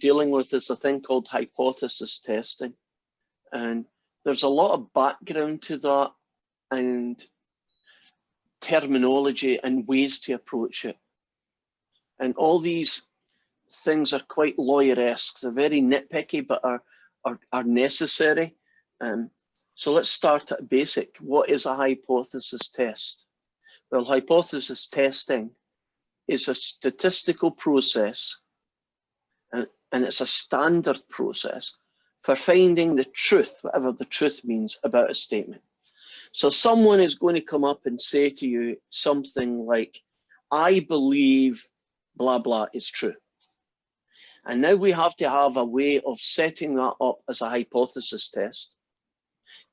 dealing with is a thing called hypothesis testing. And there's a lot of background to that and terminology and ways to approach it. And all these things are quite lawyer-esque. They're very nitpicky, but are necessary. So let's start at basic. What is a hypothesis test? Well, hypothesis testing is a statistical process, and it's a standard process for finding the truth, whatever the truth means, about a statement. So someone is going to come up and say to you something like, I believe blah, blah is true. And now we have to have a way of setting that up as a hypothesis test,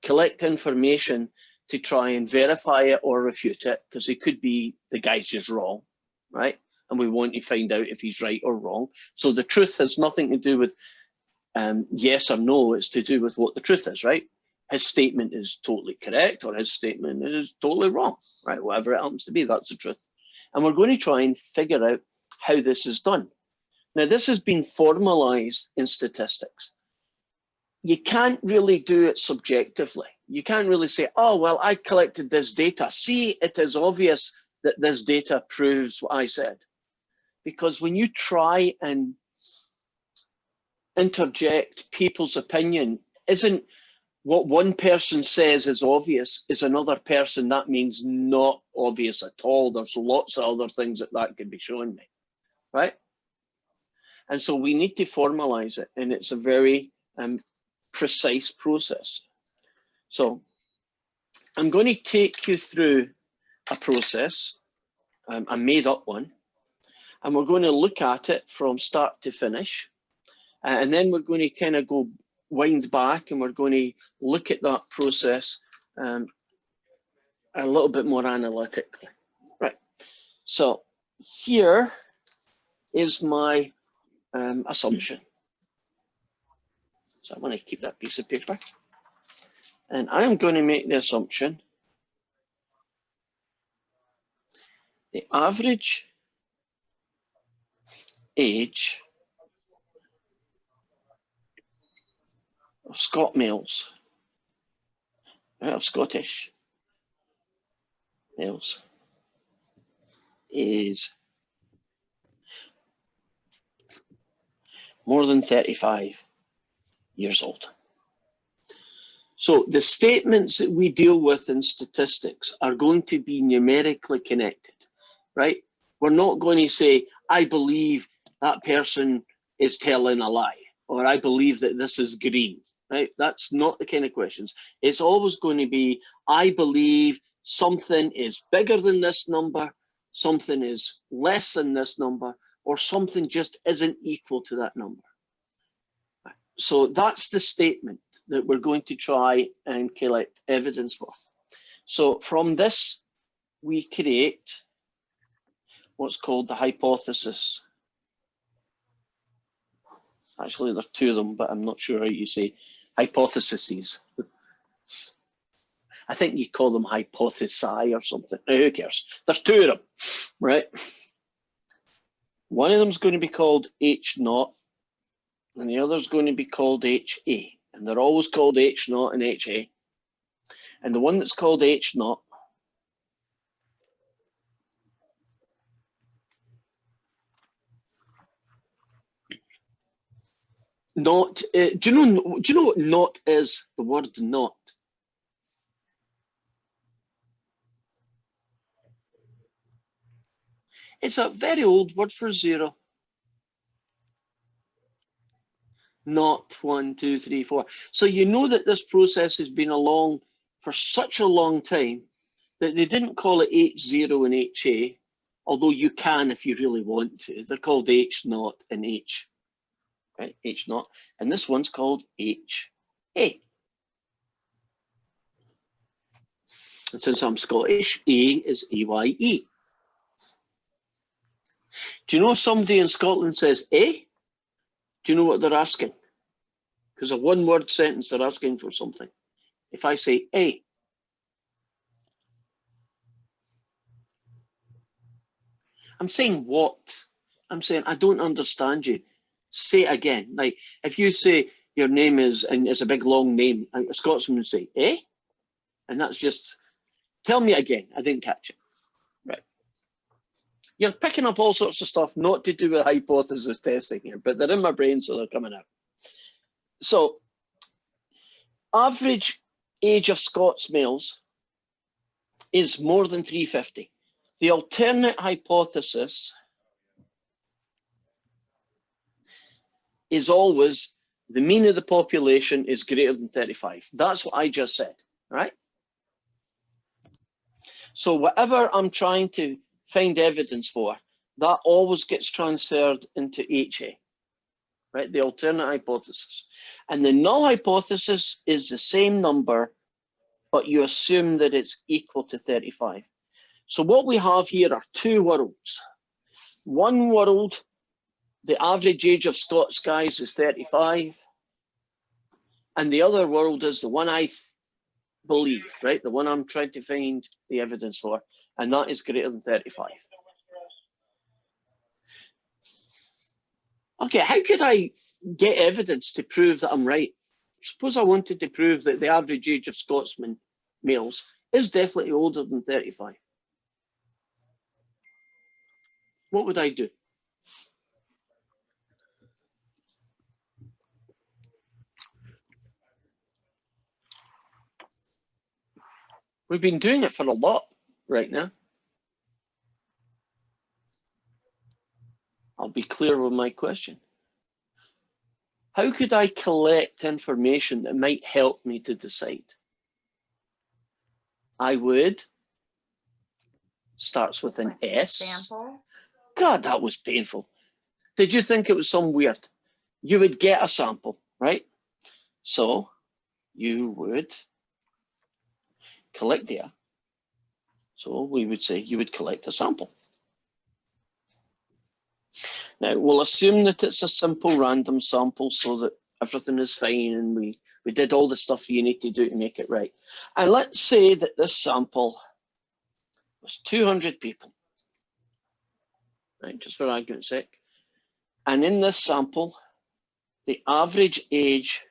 collect information to try and verify it or refute it, because it could be the guy's just wrong, right? And we want to find out if he's right or wrong. So the truth has nothing to do with yes or no, it's to do with what the truth is, right? His statement is totally correct or his statement is totally wrong, right? Whatever it happens to be, that's the truth. And we're going to try and figure out how this is done. Now, this has been formalized in statistics. You can't really do it subjectively. You can't really say, oh, well, I collected this data. See, it is obvious that this data proves what I said. Because when you try and interject people's opinion, isn't what one person says is obvious is another person that means not obvious at all. There's lots of other things that can be showing me, right? And so we need to formalize it, and it's a very precise process. So I'm going to take you through a process, a made up one, and we're going to look at it from start to finish. And then we're going to kind of go wind back, and we're going to look at that process a little bit more analytically. Right. So here is my assumption. So I'm going to keep that piece of paper. And I am going to make the assumption the average age of Scot males, of Scottish males, is more than 35 years old. So the statements that we deal with in statistics are going to be numerically connected, right? We're not going to say, I believe that person is telling a lie, or I believe that this is green, right? That's not the kind of questions. It's always going to be, I believe something is bigger than this number, something is less than this number, or something just isn't equal to that number. So that's the statement that we're going to try and collect evidence for. So from this, we create what's called the hypothesis. Actually, there are two of them, but I'm not sure how you say hypotheses. I think you call them hypothesi or something. Now, who cares? There's two of them, right? One of them is going to be called H0, and the other is going to be called HA. And they're always called H0 and HA. And the one that's called H0 not, do you know what not is? The word not. It's a very old word for zero. Not 1, 2, 3, 4. So you know that this process has been along for such a long time that they didn't call it H0 and HA, although you can if you really want to. They're called H0 and H, right? H0, and this one's called HA. And since I'm Scottish, A is AYE. Do you know if somebody in Scotland says A? Do you know what they're asking? Because a one-word sentence, they're asking for something. If I say A, I'm saying what? I'm saying I don't understand you. Say it again. Like if you say your name is, and it's a big long name, a Scotsman would say, eh? And that's just, tell me again. I didn't catch it. Right. You're picking up all sorts of stuff not to do with hypothesis testing here, but they're in my brain, so they're coming out. So, average age of Scots males is more than 350. The alternate hypothesis is always the mean of the population is greater than 35. That's what I just said, right? So whatever I'm trying to find evidence for, that always gets transferred into HA, right? The alternate hypothesis. And the null hypothesis is the same number, but you assume that it's equal to 35. So what we have here are two worlds. One world, the average age of Scots guys is 35. And the other world is the one I believe, right? The one I'm trying to find the evidence for, and that is greater than 35. Okay, how could I get evidence to prove that I'm right? Suppose I wanted to prove that the average age of Scotsman males is definitely older than 35. What would I do? We've been doing it for a lot right now. I'll be clear with my question. How could I collect information that might help me to decide? I would, starts with an S. Sample. God, that was painful. Did you think it was some weird? You would get a sample, right? So you would collect data. So we would say you would collect a sample. Now we'll assume that it's a simple random sample so that everything is fine and we did all the stuff you need to do to make it right. And let's say that this sample was 200 people, right? Just for argument's sake. And in this sample, the average age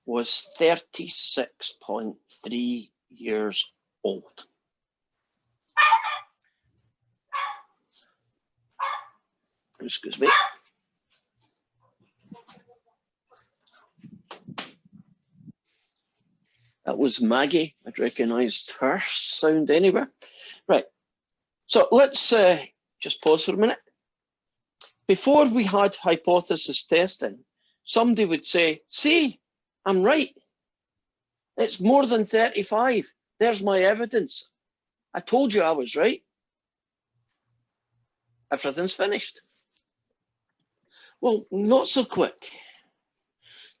was 36.3 years old. Excuse me. That was Maggie. I'd recognized her sound anywhere. Right. So let's just pause for a minute. Before we had hypothesis testing, somebody would say, see, I'm right. It's more than 35. There's my evidence. I told you I was right. Everything's finished. Well, not so quick.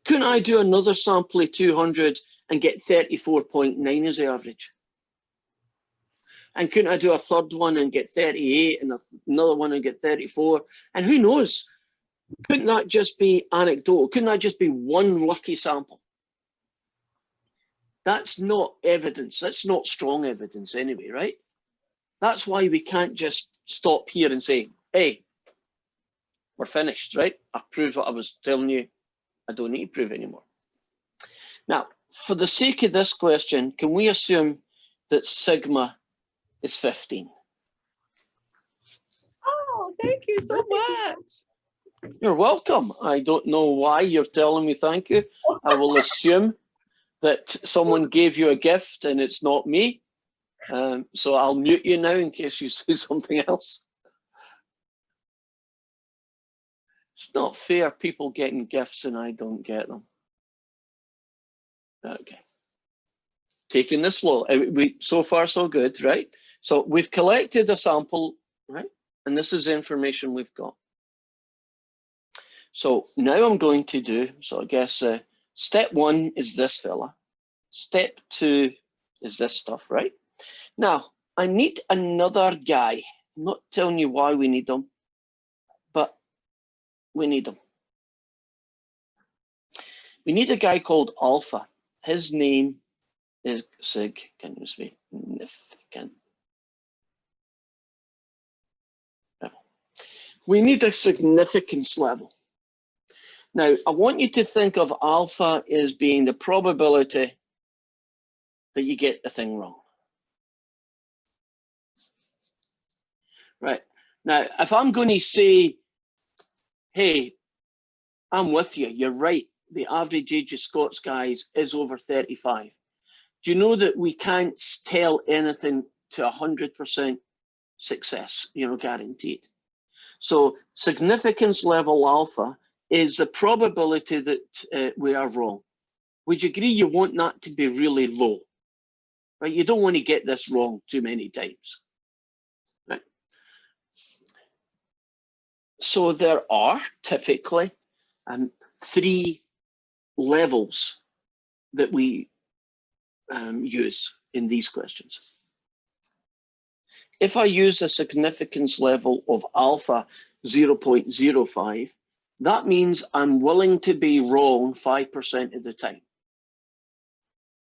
Couldn't I do another sample of 200 and get 34.9 as the average? And couldn't I do a third one and get 38 and another one and get 34? And who knows? Couldn't that just be anecdotal? Couldn't that just be one lucky sample? That's not evidence. That's not strong evidence anyway, right? That's why we can't just stop here and say, hey, we're finished, right? I've proved what I was telling you. I don't need to prove anymore. Now, for the sake of this question, can we assume that sigma is 15? Oh, thank you so much. You're welcome. I don't know why you're telling me thank you. I will assume that someone gave you a gift and it's not me. So I'll mute you now in case you say something else. It's not fair, people getting gifts and I don't get them. Okay. Taking this slow. So far, so good, right? So we've collected a sample, right? And this is the information we've got. So now I'm going to do, so I guess step one is this fella. Step two is this stuff, right? Now, I need another guy. I'm not telling you why we need them, but we need them. We need a guy called Alpha. His name is significant. We need a significance level. Now, I want you to think of alpha as being the probability that you get the thing wrong. Right. Now, if I'm going to say, hey, I'm with you, you're right, the average age of Scots guys is over 35. Do you know that we can't tell anything to 100% success, guaranteed? So significance level alpha is the probability that we are wrong. Would you agree you want that to be really low? Right? You don't want to get this wrong too many times. Right? So there are typically 3 levels that we use in these questions. If I use a significance level of alpha 0.05, that means I'm willing to be wrong 5% of the time.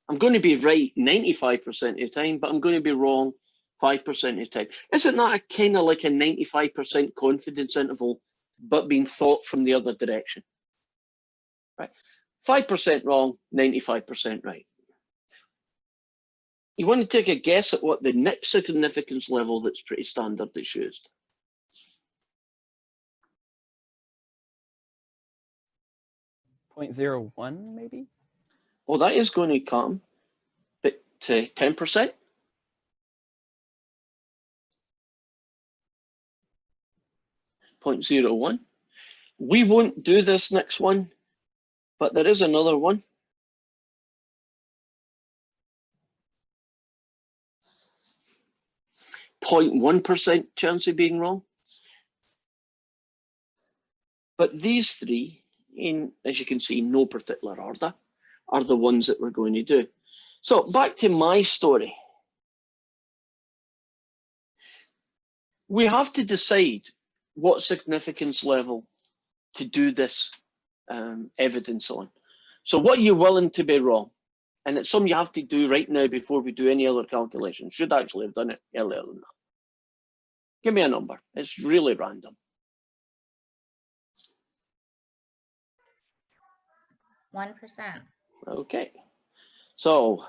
I'm going to be right 95% of the time, but I'm going to be wrong 5% of the time. Isn't that a kind of like a 95% confidence interval, but being thought from the other direction? Right? 5% wrong, 95% right. You want to take a guess at what the next significance level that's pretty standard is used. .01 maybe? Well, that is going to come, but 10%. .01. We won't do this next one, but there is another one. .1% chance of being wrong. But these 3, in, as you can see, no particular order, are the ones that we're going to do. So back to my story. We have to decide what significance level to do this evidence on. So what are you willing to be wrong? And it's something you have to do right now before we do any other calculation. Should actually have done it earlier than that. Give me a number. It's really random. 1%. Okay. So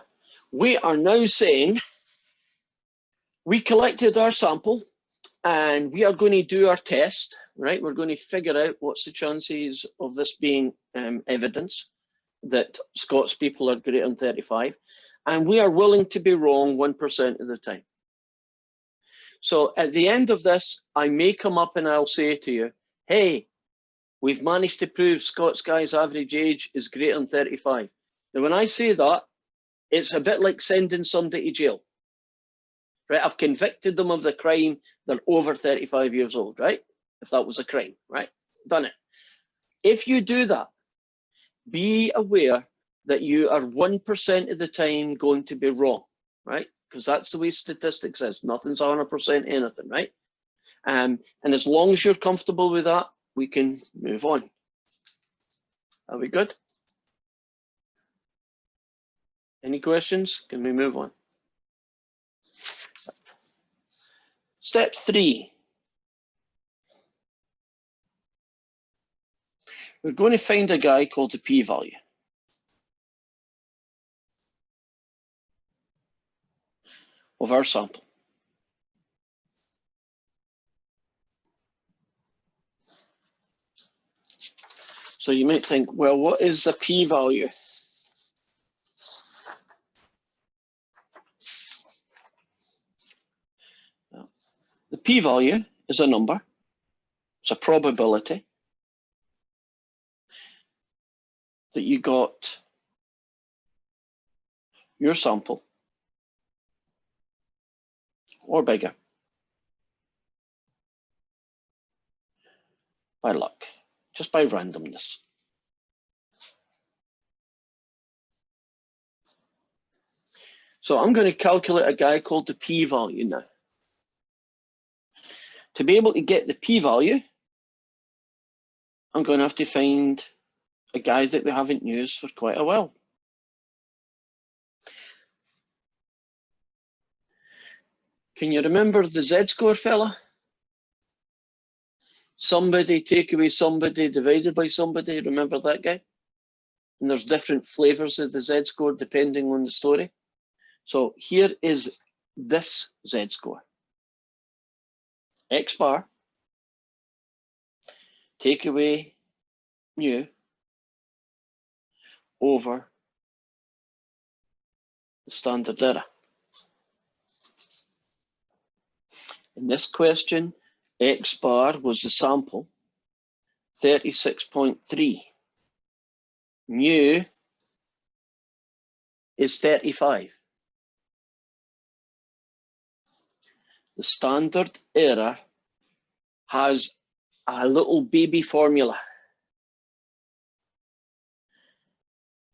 we are now saying we collected our sample and we are going to do our test, right? We're going to figure out what's the chances of this being evidence that Scots people are greater than 35. And we are willing to be wrong 1% of the time. So at the end of this, I may come up and I'll say to you, hey, we've managed to prove Scots guys' average age is greater than 35. Now, when I say that, it's a bit like sending somebody to jail. Right? I've convicted them of the crime. They're over 35 years old, right? If that was a crime, right? Done it. If you do that, be aware that you are 1% of the time going to be wrong, right? Because that's the way statistics is. Nothing's 100% anything, right? And as long as you're comfortable with that, we can move on. Are we good? Any questions? Can we move on? Step 3. We're going to find a guy called the p-value. Of our sample. So you might think, well, what is the p-value? The p-value is a number. It's a probability that you got your sample or bigger by luck, just by randomness. So I'm going to calculate a guy called the p-value now. To be able to get the p-value, I'm going to have to find a guy that we haven't used for quite a while. Can you remember the z-score fella? Somebody, take away somebody, divided by somebody. Remember that guy? And there's different flavors of the z-score depending on the story. So here is this z-score. X bar, take away mu over the standard error. In this question, X bar was the sample, 36.3. Mu is 35. The standard error has a little baby formula.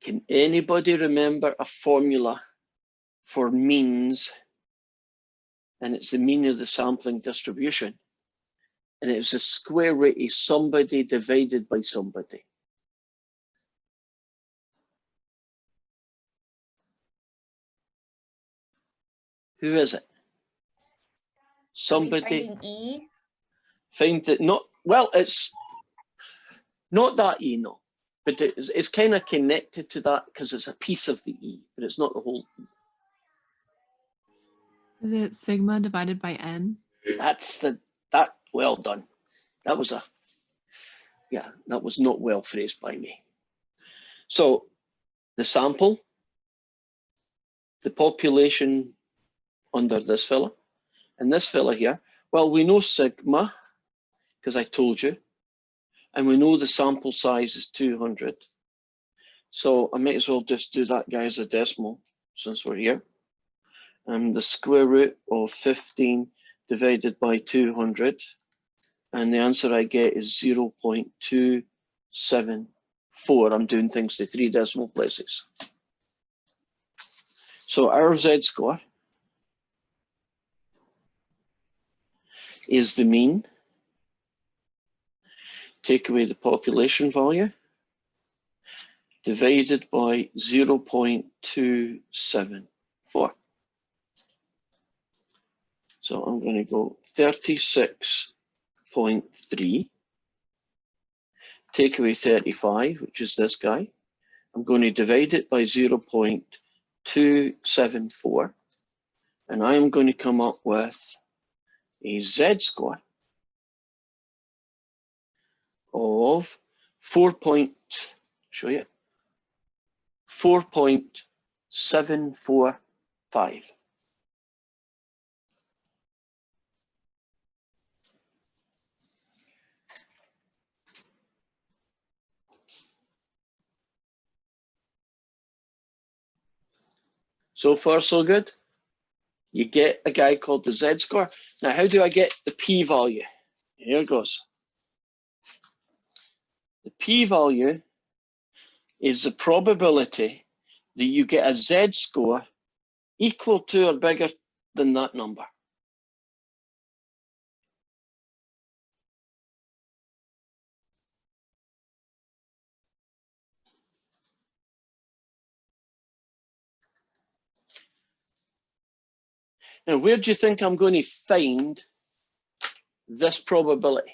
Can anybody remember a formula for means? And it's the mean of the sampling distribution. And it's the square root of somebody divided by somebody. Who is it? Somebody. E. Find it not, well, it's not that E, no. But it's kind of connected to that because it's a piece of the E, but it's not the whole E. Is it sigma divided by n? Well done. That was that was not well phrased by me. So the sample, the population under this fella, and this fella here, well, we know sigma, because I told you, and we know the sample size is 200. So I might as well just do that guy as a decimal since we're here. The square root of 15 divided by 200. And the answer I get is 0.274. I'm doing things to 3 decimal places. So our z-score is the mean. Take away the population value, divided by 0.274. So I'm going to go 36.3, take away 35, which is this guy. I'm going to divide it by 0.274, and I'm going to come up with a z-score of 4.745. So far, so good. You get a guy called the z-score. Now, how do I get the p-value? Here it goes. The p-value is the probability that you get a z-score equal to or bigger than that number. Now, where do you think I'm going to find this probability?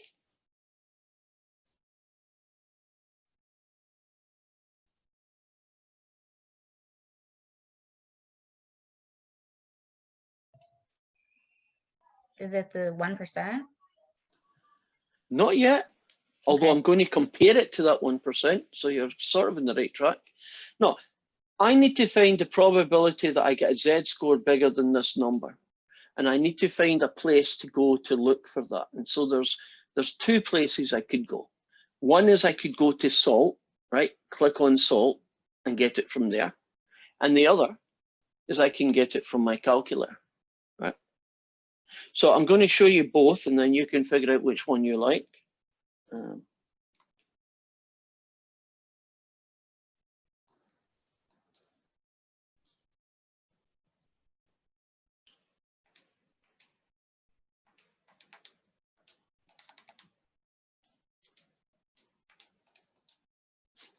Is it the 1%? Not yet, although Okay. I'm going to compare it to that 1%, so you're sort of in the right track. No, I need to find the probability that I get a z-score bigger than this number. And I need to find a place to go to look for that. And so there's 2 places I could go. One is I could go to SALT, right? Click on SALT and get it from there. And the other is I can get it from my calculator, right? So I'm going to show you both, and then you can figure out which one you like.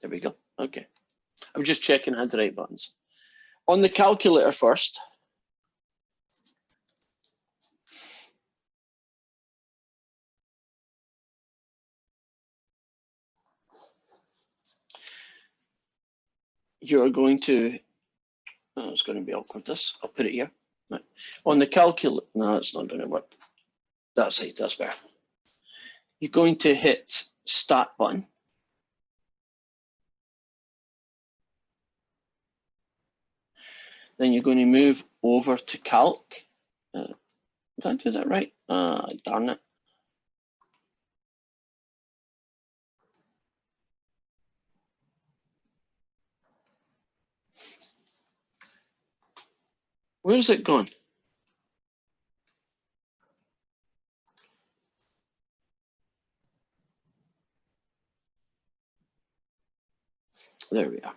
There we go. Okay. I'm just checking I had the right buttons. On the calculator first. you're going to, oh, it's going to be awkward this, I'll put it here. Right. On the calculator, no, it's not going to work. That's it, that's better. You're going to hit Start button. Then you're going to move over to Calc. Did I do that right? Darn it. Where's it gone? There we are.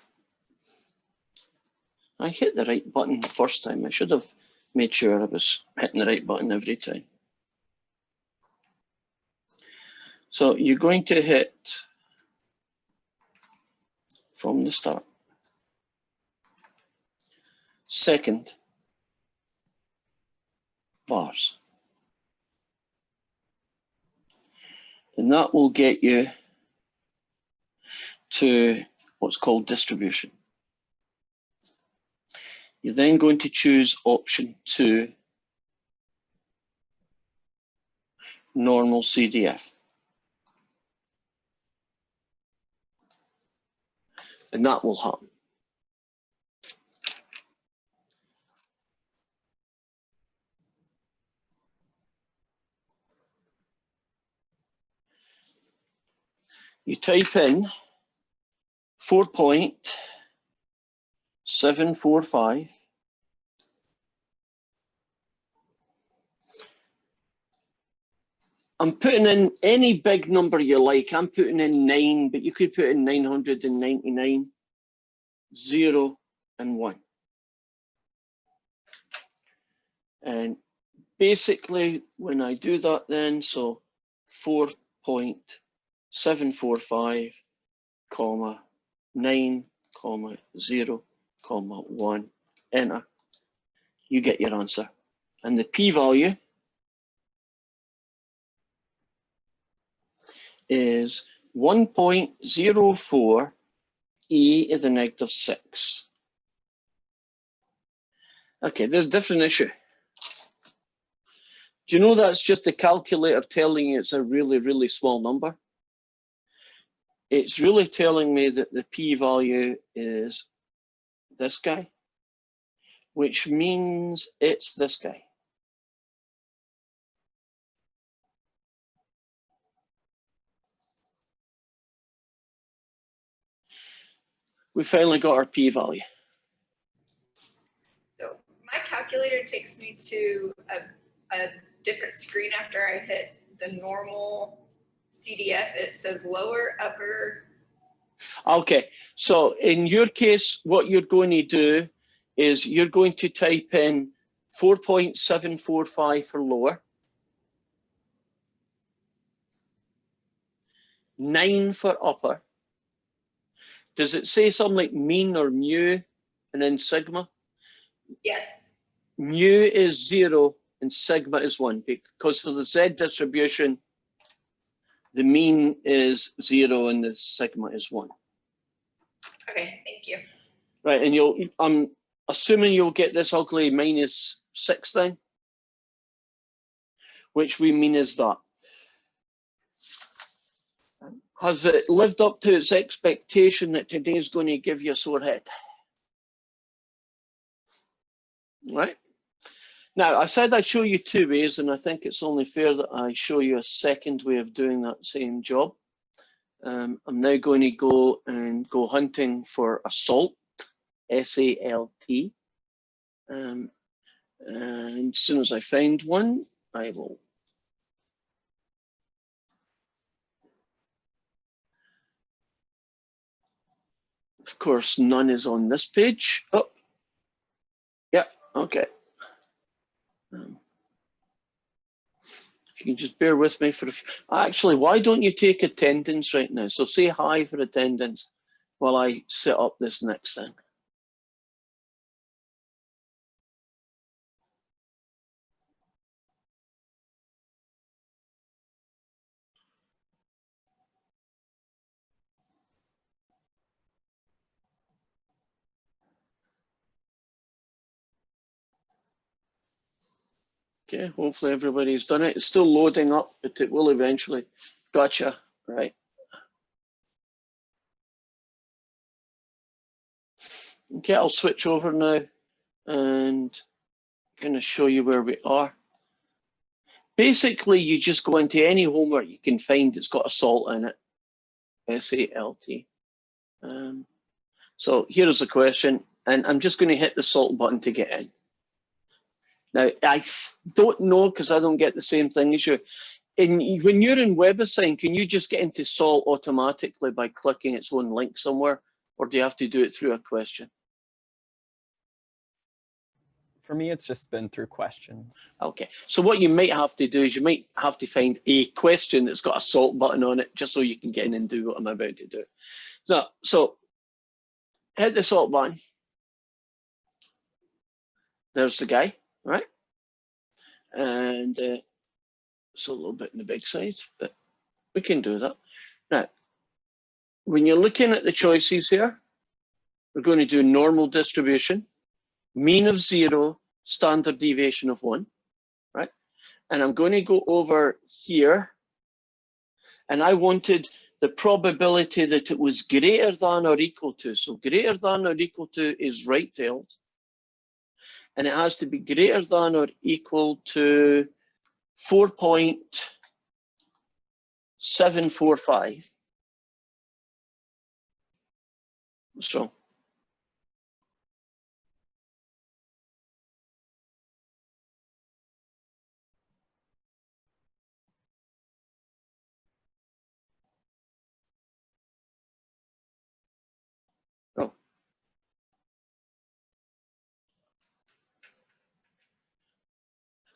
I hit the right button the first time. I should have made sure I was hitting the right button every time. So you're going to hit from the start. Second, bars. And that will get you to what's called distribution. You're then going to choose option 2, normal CDF. And that will happen. You type in 4.745. I'm putting in any big number you like. I'm putting in 9, but you could put in 999, 0, and 1. And basically, when I do that then, so 4.745, comma, 9, comma, 0, comma, 1, enter, you get your answer. And the p-value is 1.04 e to the negative 6. Okay, there's a different issue. Do you know that's just the calculator telling you it's a really, really small number? It's really telling me that the p-value is this guy, which means it's this guy. We finally got our p-value. So my calculator takes me to a different screen after I hit the normal CDF. It says lower, upper. Okay, so in your case, what you're going to do is you're going to type in 4.745 for lower, 9 for upper. Does it say something like mean or mu and then sigma? Yes. Mu is 0 and sigma is 1, because for the Z distribution, the mean is 0 and the sigma is 1. Okay, thank you. Right, and I'm assuming you'll get this ugly -6 then, which we mean is that. Has it lived up to its expectation that today's going to give you a sore head? Right. Now, I said I'd show you 2 ways, and I think it's only fair that I show you a second way of doing that same job. I'm now going to go hunting for a salt, S-A-L-T. And as soon as I find one, I will. Of course, none is on this page. Oh, yeah, okay. If you can just bear with me for a few. Actually, why don't you take attendance right now? So say hi for attendance while I set up this next thing. Okay, hopefully everybody's done it. It's still loading up, but it will eventually. Gotcha, right. Okay, I'll switch over now and I'm going to show you where we are. Basically, you just go into any homework you can find that's got a salt in it, S-A-L-T. So here's the question, and I'm just going to hit the salt button to get in. Now, I don't know because I don't get the same thing as you. When you're in WebAssign, can you just get into salt automatically by clicking its own link somewhere, or do you have to do it through a question? For me, it's just been through questions. Okay, so what you might have to do is you might have to find a question that's got a salt button on it just so you can get in and do what I'm about to do. So hit the salt button. There's the guy, right? And it's a little bit on the big side, but we can do that. Now, when you're looking at the choices here, we're going to do normal distribution, mean of 0, standard deviation of 1, right? And I'm going to go over here, and I wanted the probability that it was greater than or equal to. So greater than or equal to is right-tailed, and it has to be greater than or equal to 4.745. So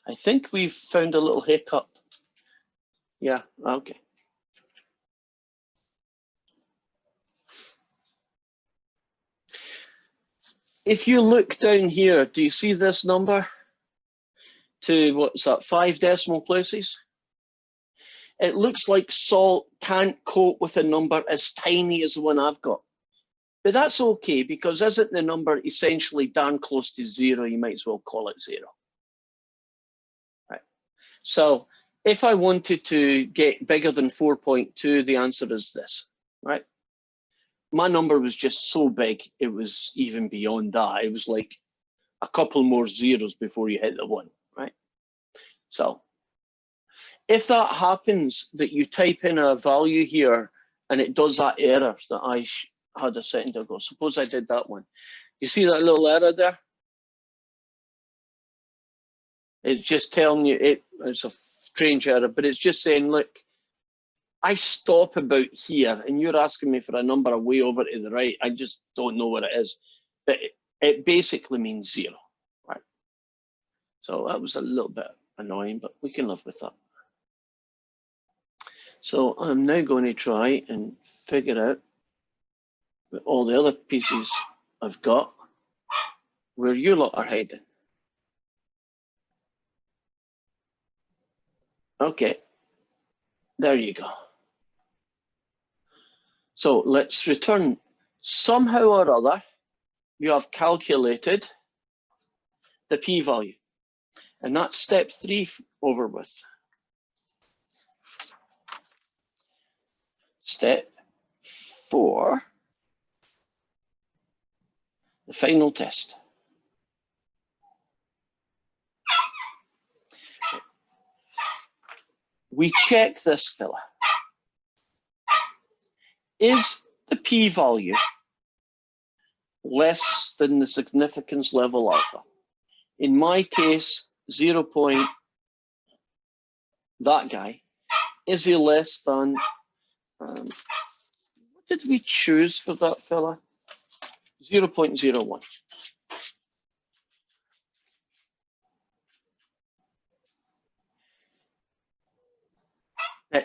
I think we've found a little hiccup. Yeah, okay. If you look down here, do you see this number to, what's that, 5 decimal places? It looks like salt can't cope with a number as tiny as the one I've got. But that's okay, because isn't the number essentially darn close to 0, you might as well call it 0. Right. So if I wanted to get bigger than 4.2, the answer is this, right? My number was just so big, it was even beyond that. It was like a couple more zeros before you hit the 1, right? So if that happens, that you type in a value here and it does that error that I had a second ago, suppose I did that one. You see that little error there? It's just telling you, it's a strange error, but it's just saying, look, I stop about here and you're asking me for a number way over to the right. I just don't know what it is. But it basically means 0, right? So that was a little bit annoying, but we can live with that. So I'm now going to try and figure out with all the other pieces I've got where you lot are heading. Okay, there you go. So let's return. Somehow or other, you have calculated the p-value, and that's step 3 over with. Step 4, the final test. We check this fella. Is the p-value less than the significance level alpha? In my case, 0. That guy. Is he less than, what did we choose for that fella? 0.01.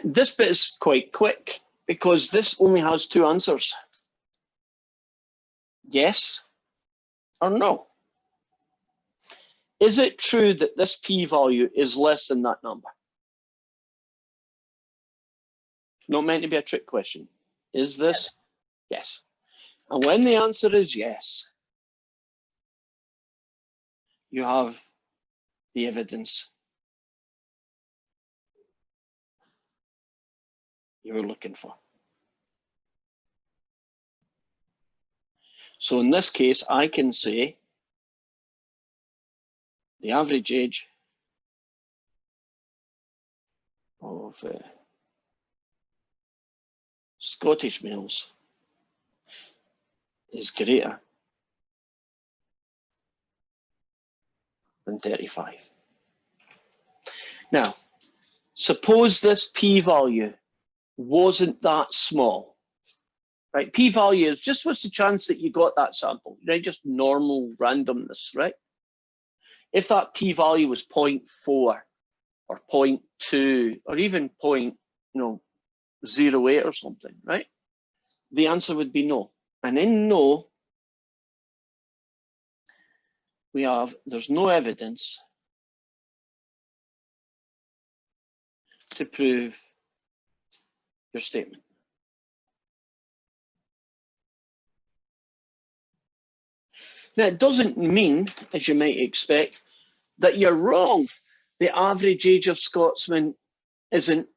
This bit is quite quick because this only has 2 answers. Yes or no? Is it true that this p-value is less than that number? Not meant to be a trick question. Is this? Yes. And when the answer is yes, you have the evidence you're looking for. So in this case, I can say the average age of Scottish males is greater than 35. Now, suppose this p-value wasn't that small, right? P-value is just what's the chance that you got that sample, right? Just normal randomness, right? If that p-value was 0.4 or 0.2 or even 0.08 or something, right? The answer would be no. And in no, we have, there's no evidence to prove your statement. Now, it doesn't mean, as you might expect, that you're wrong. The average age of Scotsmen isn't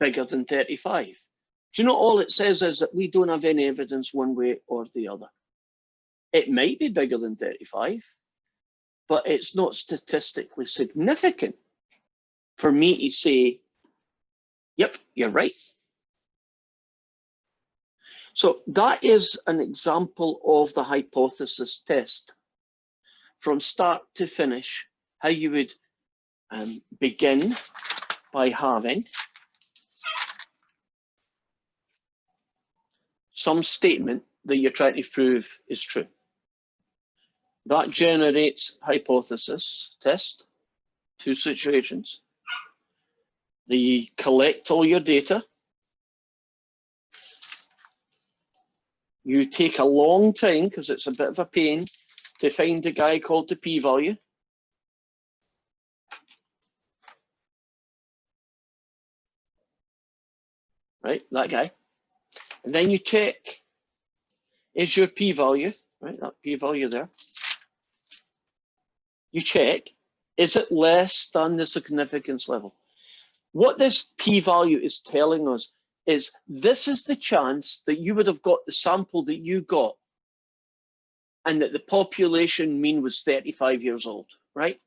bigger than 35. Do you know all it says is that we don't have any evidence one way or the other. It might be bigger than 35, but it's not statistically significant for me to say, yep, you're right. So that is an example of the hypothesis test. From start to finish, how you would begin by having some statement that you're trying to prove is true. That generates hypothesis test, two situations. You collect all your data. You take a long time, because it's a bit of a pain, to find the guy called the p-value. Right, that guy. And then you check, is your p-value, right, that p-value there. You check, is it less than the significance level? What this p-value is telling us is this is the chance that you would have got the sample that you got and that the population mean was 35 years old, right?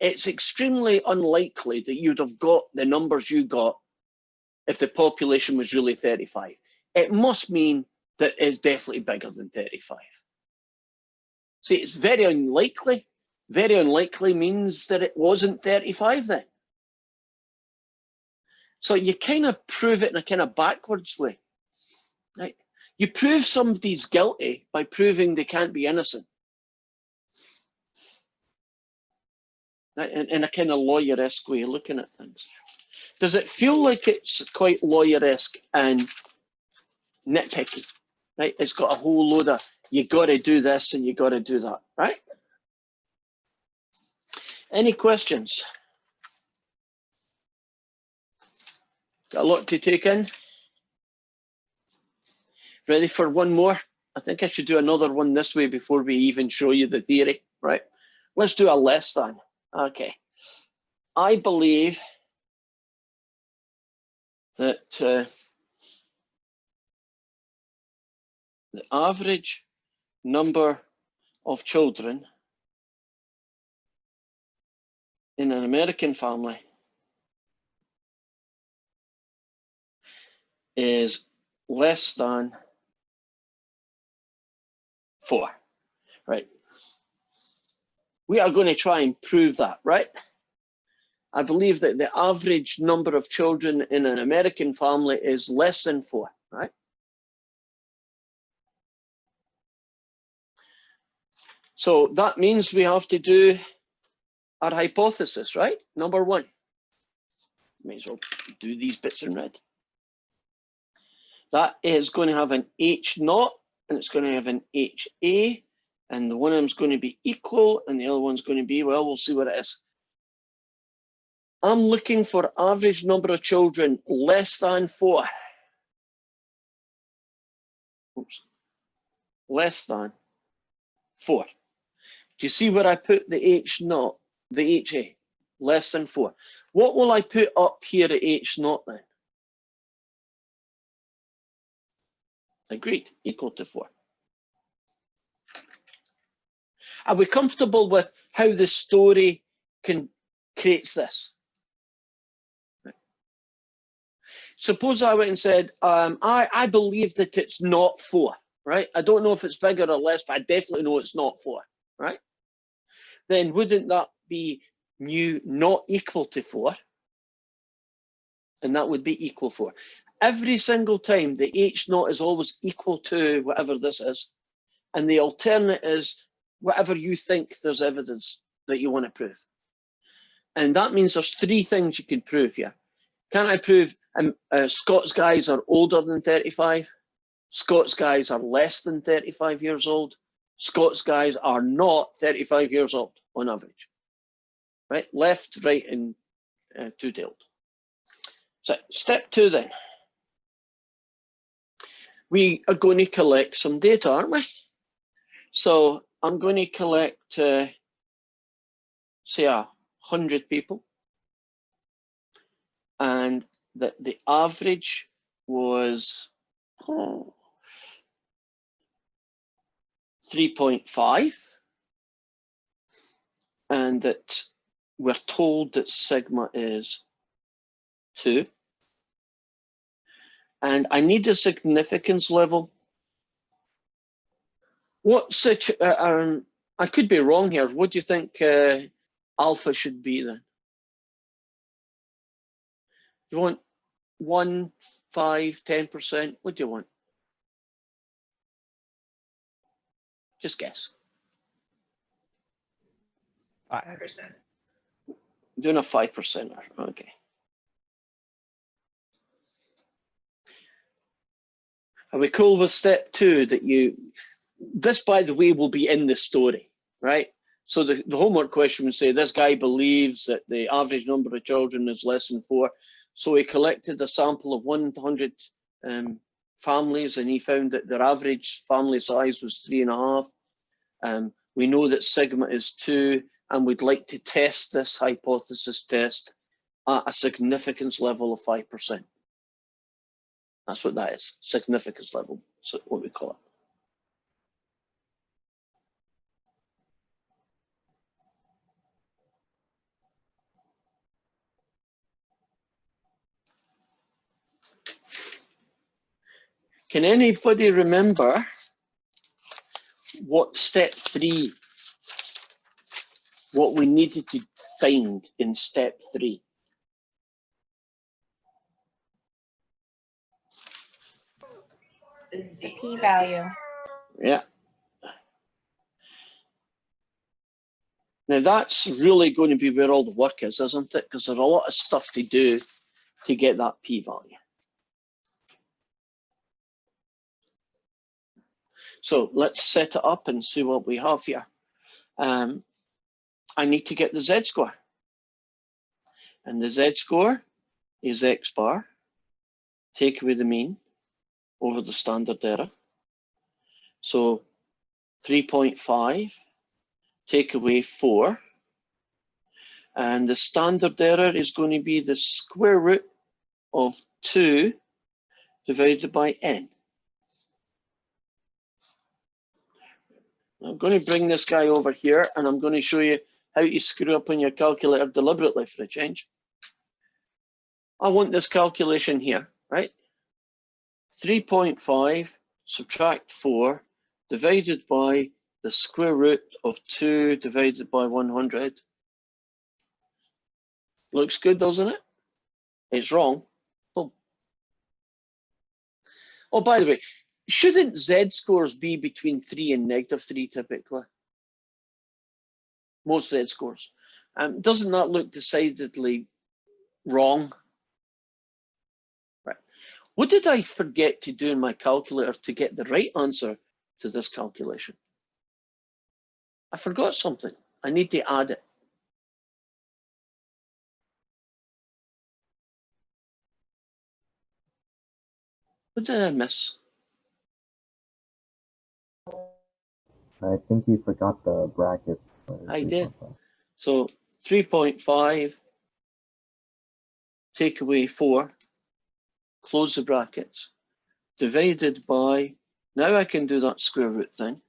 It's extremely unlikely that you'd have got the numbers you got if the population was really 35. It must mean that it's definitely bigger than 35. See, it's very unlikely. Very unlikely means that it wasn't 35 then. So you kind of prove it in a kind of backwards way, right? You prove somebody's guilty by proving they can't be innocent, right? In a kind of lawyer-esque way of looking at things. Does it feel like it's quite lawyer-esque and nitpicky, right? It's got a whole load of, you got to do this and you got to do that, right? Any questions? Got a lot to take in. Ready for one more? I think I should do another one this way before we even show you the theory, right? Let's do a less than. Okay. I believe that the average number of children in an American family is less than 4, right? We are going to try and prove that, right? I believe that the average number of children in an American family is less than 4, right? So that means we have to do our hypothesis, right? Number 1. May as well do these bits in red. That is going to have an H0 and it's going to have an HA, and the one of them is going to be equal and the other one's going to be, well, we'll see what it is. I'm looking for average number of children less than 4. Oops. Less than 4. Do you see where I put the H0, the HA? Less than 4. What will I put up here at H0 then? Agreed, equal to 4. Are we comfortable with how the story creates this? Suppose I went and said, I believe that it's not 4, right? I don't know if it's bigger or less, but I definitely know it's not 4, right? Then wouldn't that be mu not equal to 4? And that would be equal 4. Every single time the H naught is always equal to whatever this is, and the alternate is whatever you think there's evidence that you want to prove. And that means there's 3 things you can prove here. Can I prove Scots guys are older than 35? Scots guys are less than 35 years old. Scots guys are not 35 years old on average. Right? Left, right, and two-tailed. So step 2 then. We are going to collect some data, aren't we? So I'm going to collect, say, 100 people. And that the average was 3.5, and that we're told that sigma is 2. And I need a significance level. What I could be wrong here. What do you think alpha should be then? You want 1, 5, 10%? What do you want? Just guess. 5%. Doing a 5%. Okay. Are we cool with step 2 that this, by the way, will be in the story, right? So the homework question would say, this guy believes that the average number of children is less than 4. So he collected a sample of 100 families, and he found that their average family size was 3.5. We know that sigma is 2, and we'd like to test this hypothesis test at a significance level of 5%. That's what that is, significance level, so what we call it. Can anybody remember what step 3, what we needed to find in step 3? The p-value. Yeah. Now that's really going to be where all the work is, isn't it? Because there's a lot of stuff to do to get that p-value. So let's set it up and see what we have here. I need to get the z-score. And the z-score is x bar, take away the mean over the standard error. So 3.5, take away 4. And the standard error is going to be the square root of 2 divided by n. I'm going to bring this guy over here, and I'm going to show you how to screw up on your calculator deliberately for a change. I want this calculation here, right? 3.5 subtract 4 divided by the square root of 2 divided by 100. Looks good, doesn't it? It's wrong. Oh, by the way, shouldn't z-scores be between 3 and -3 typically? Most z-scores. Doesn't that look decidedly wrong? Right. What did I forget to do in my calculator to get the right answer to this calculation? I forgot something. I need to add it. What did I miss? I think you forgot the brackets. I did. So 3.5, take away 4, close the brackets, divided by, now I can do that square root thing.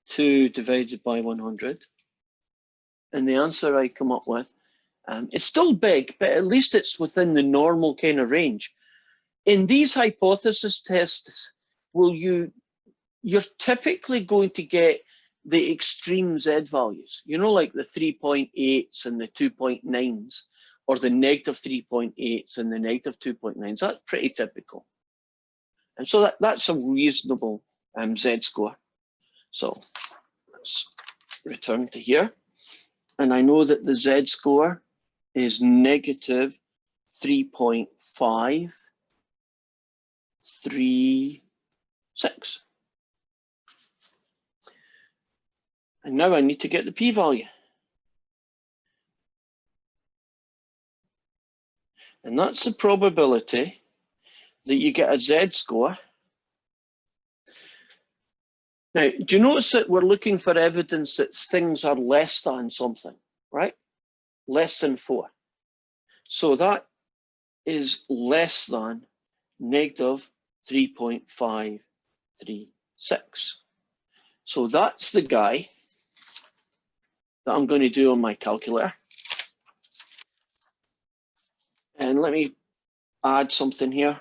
2 divided by 100. And the answer I come up with, it's still big, but at least it's within the normal kind of range. In these hypothesis tests, you're typically going to get the extreme Z values, you know, like the 3.8s and the 2.9s, or the negative 3.8s and the negative 2.9s. That's pretty typical. And so that's a reasonable Z score. So let's return to here. And I know that the Z score is negative 3.536. And now I need to get the p-value. And that's the probability that you get a Z score. Now, do you notice that we're looking for evidence that things are less than something, right? Less than 4. So that is less than negative 3.536. So that's the guy that I'm going to do on my calculator. And let me add something here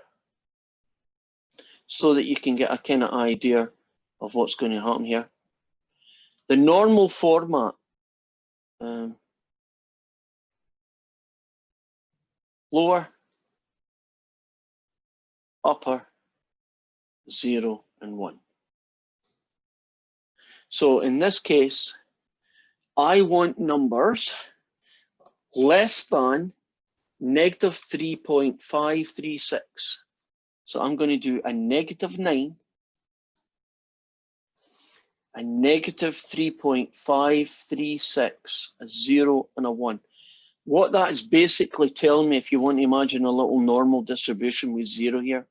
so that you can get a kind of idea of what's going to happen here. The normal format, lower, upper, 0, and 1. So in this case, I want numbers less than negative 3.536. So I'm going to do a negative 9, a negative 3.536, a 0, and a 1. What that is basically telling me, if you want to imagine a little normal distribution with 0 here,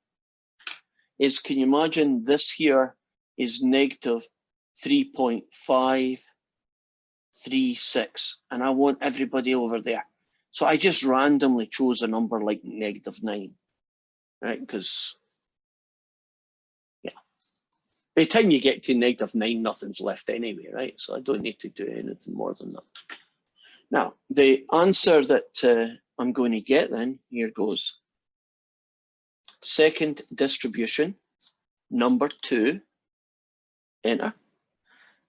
is can you imagine this here is negative 3.536, and I want everybody over there. So I just randomly chose a number like negative 9, right? Because, yeah, by the time you get to negative 9, nothing's left anyway, right? So I don't need to do anything more than that. Now, the answer that I'm going to get then, here goes. Second distribution, number 2, enter.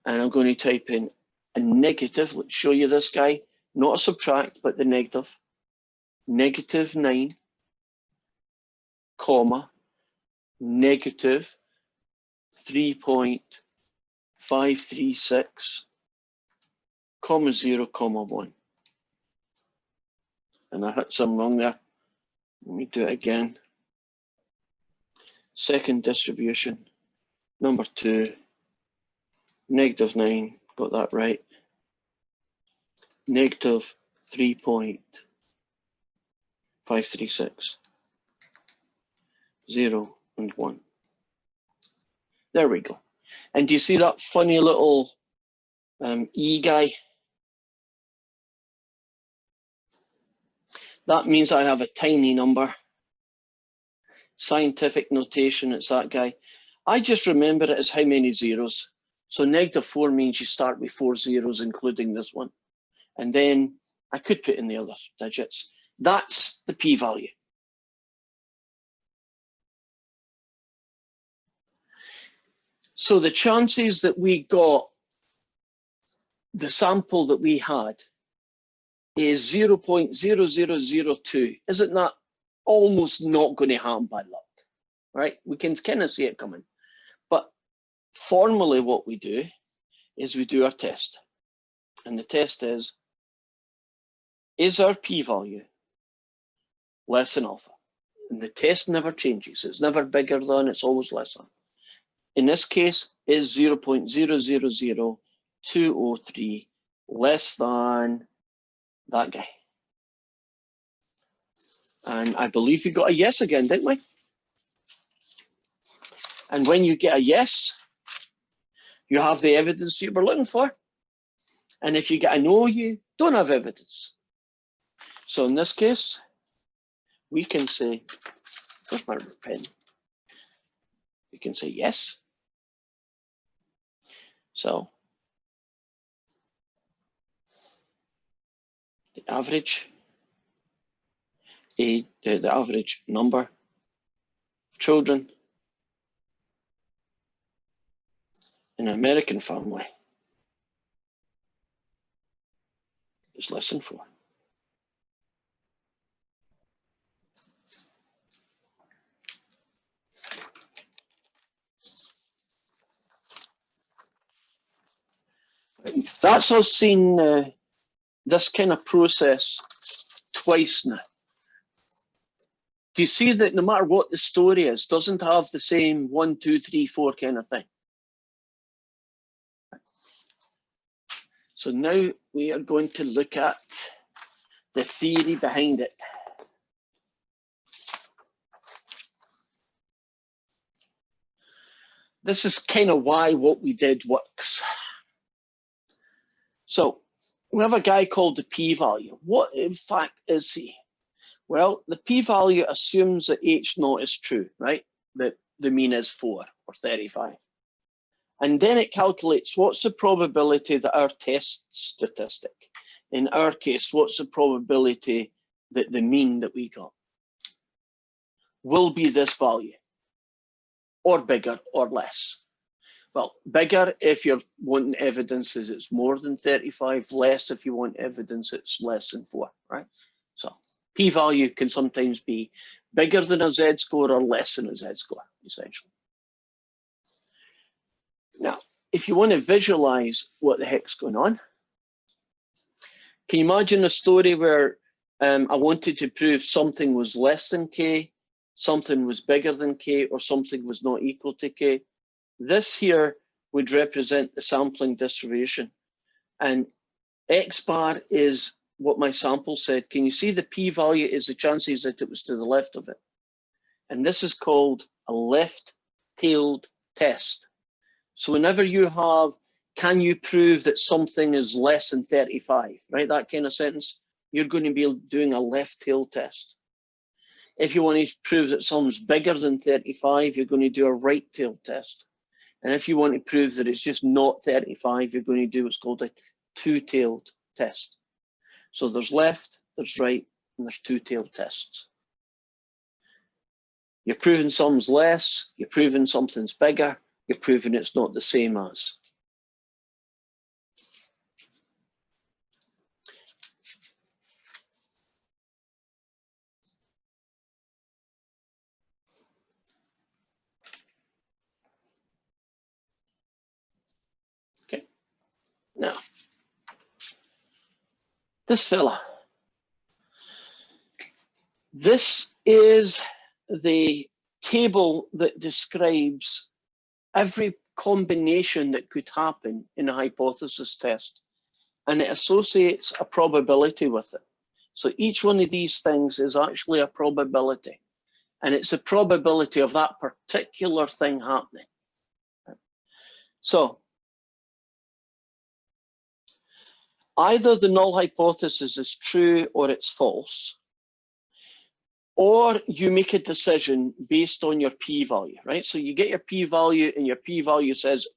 And I'm going to type in a negative, let's show you this guy, not a subtract, but the negative, negative 9, comma, negative 3.536, comma 0, comma 1. And I hit some wrong there. Let me do it again. Second distribution, number 2, negative 9, got that right. Negative 3.536, 0, and 1. There we go. And do you see that funny little E guy? That means I have a tiny number. Scientific notation, it's that guy. I just remember it as how many zeros. So negative 4 means you start with 4 zeros, including this one. And then I could put in the other digits. That's the p-value. So the chances that we got the sample that we had is 0.0002. Isn't that almost not going to happen by luck, right? We can kind of see it coming. But formally what we do is we do our test. And the test is our p-value less than alpha? And the test never changes. It's never bigger than, it's always less than. In this case, is 0.000203 less than that guy? And I believe we got a yes again, didn't we? And when you get a yes, you have the evidence you were looking for. And if you get a no, you don't have evidence. So in this case, we can say, where's my pen? We can say yes. So the average age, the average number of children in an American family is less than 4. That's us seen this kind of process twice now. Do you see that no matter what the story is, doesn't have the same 1, 2, 3, 4 kind of thing? So now we are going to look at the theory behind it. This is kind of why what we did works. So we have a guy called the p-value. What in fact is he? Well, the p-value assumes that H0 is true, right? That the mean is 4 or 35. And then it calculates what's the probability that our test statistic, in our case, what's the probability that the mean that we got will be this value, or bigger or less. Well, bigger if you're wanting evidence that it's more than 35, less if you want evidence it's less than 4, right? So p-value can sometimes be bigger than a z-score or less than a z-score, essentially. Now, if you want to visualize what the heck's going on, can you imagine a story where I wanted to prove something was less than k, something was bigger than k, or something was not equal to k? This here would represent the sampling distribution. And X bar is what my sample said. Can you see the p-value is the chances that it was to the left of it? And this is called a left-tailed test. So whenever you have, can you prove that something is less than 35, right? That kind of sentence, you're going to be doing a left-tailed test. If you want to prove that something's bigger than 35, you're going to do a right-tailed test. And if you want to prove that it's just not 35, you're going to do what's called a two-tailed test. So there's left, there's right, and there's two-tailed tests. You're proving something's less, you're proving something's bigger, you're proving it's not the same as. Okay, now, this fella. This is the table that describes every combination that could happen in a hypothesis test, and it associates a probability with it. So each one of these things is actually a probability, and it's a probability of that particular thing happening. So either the null hypothesis is true or it's false, or you make a decision based on your p-value, right? So you get your p-value and your p-value says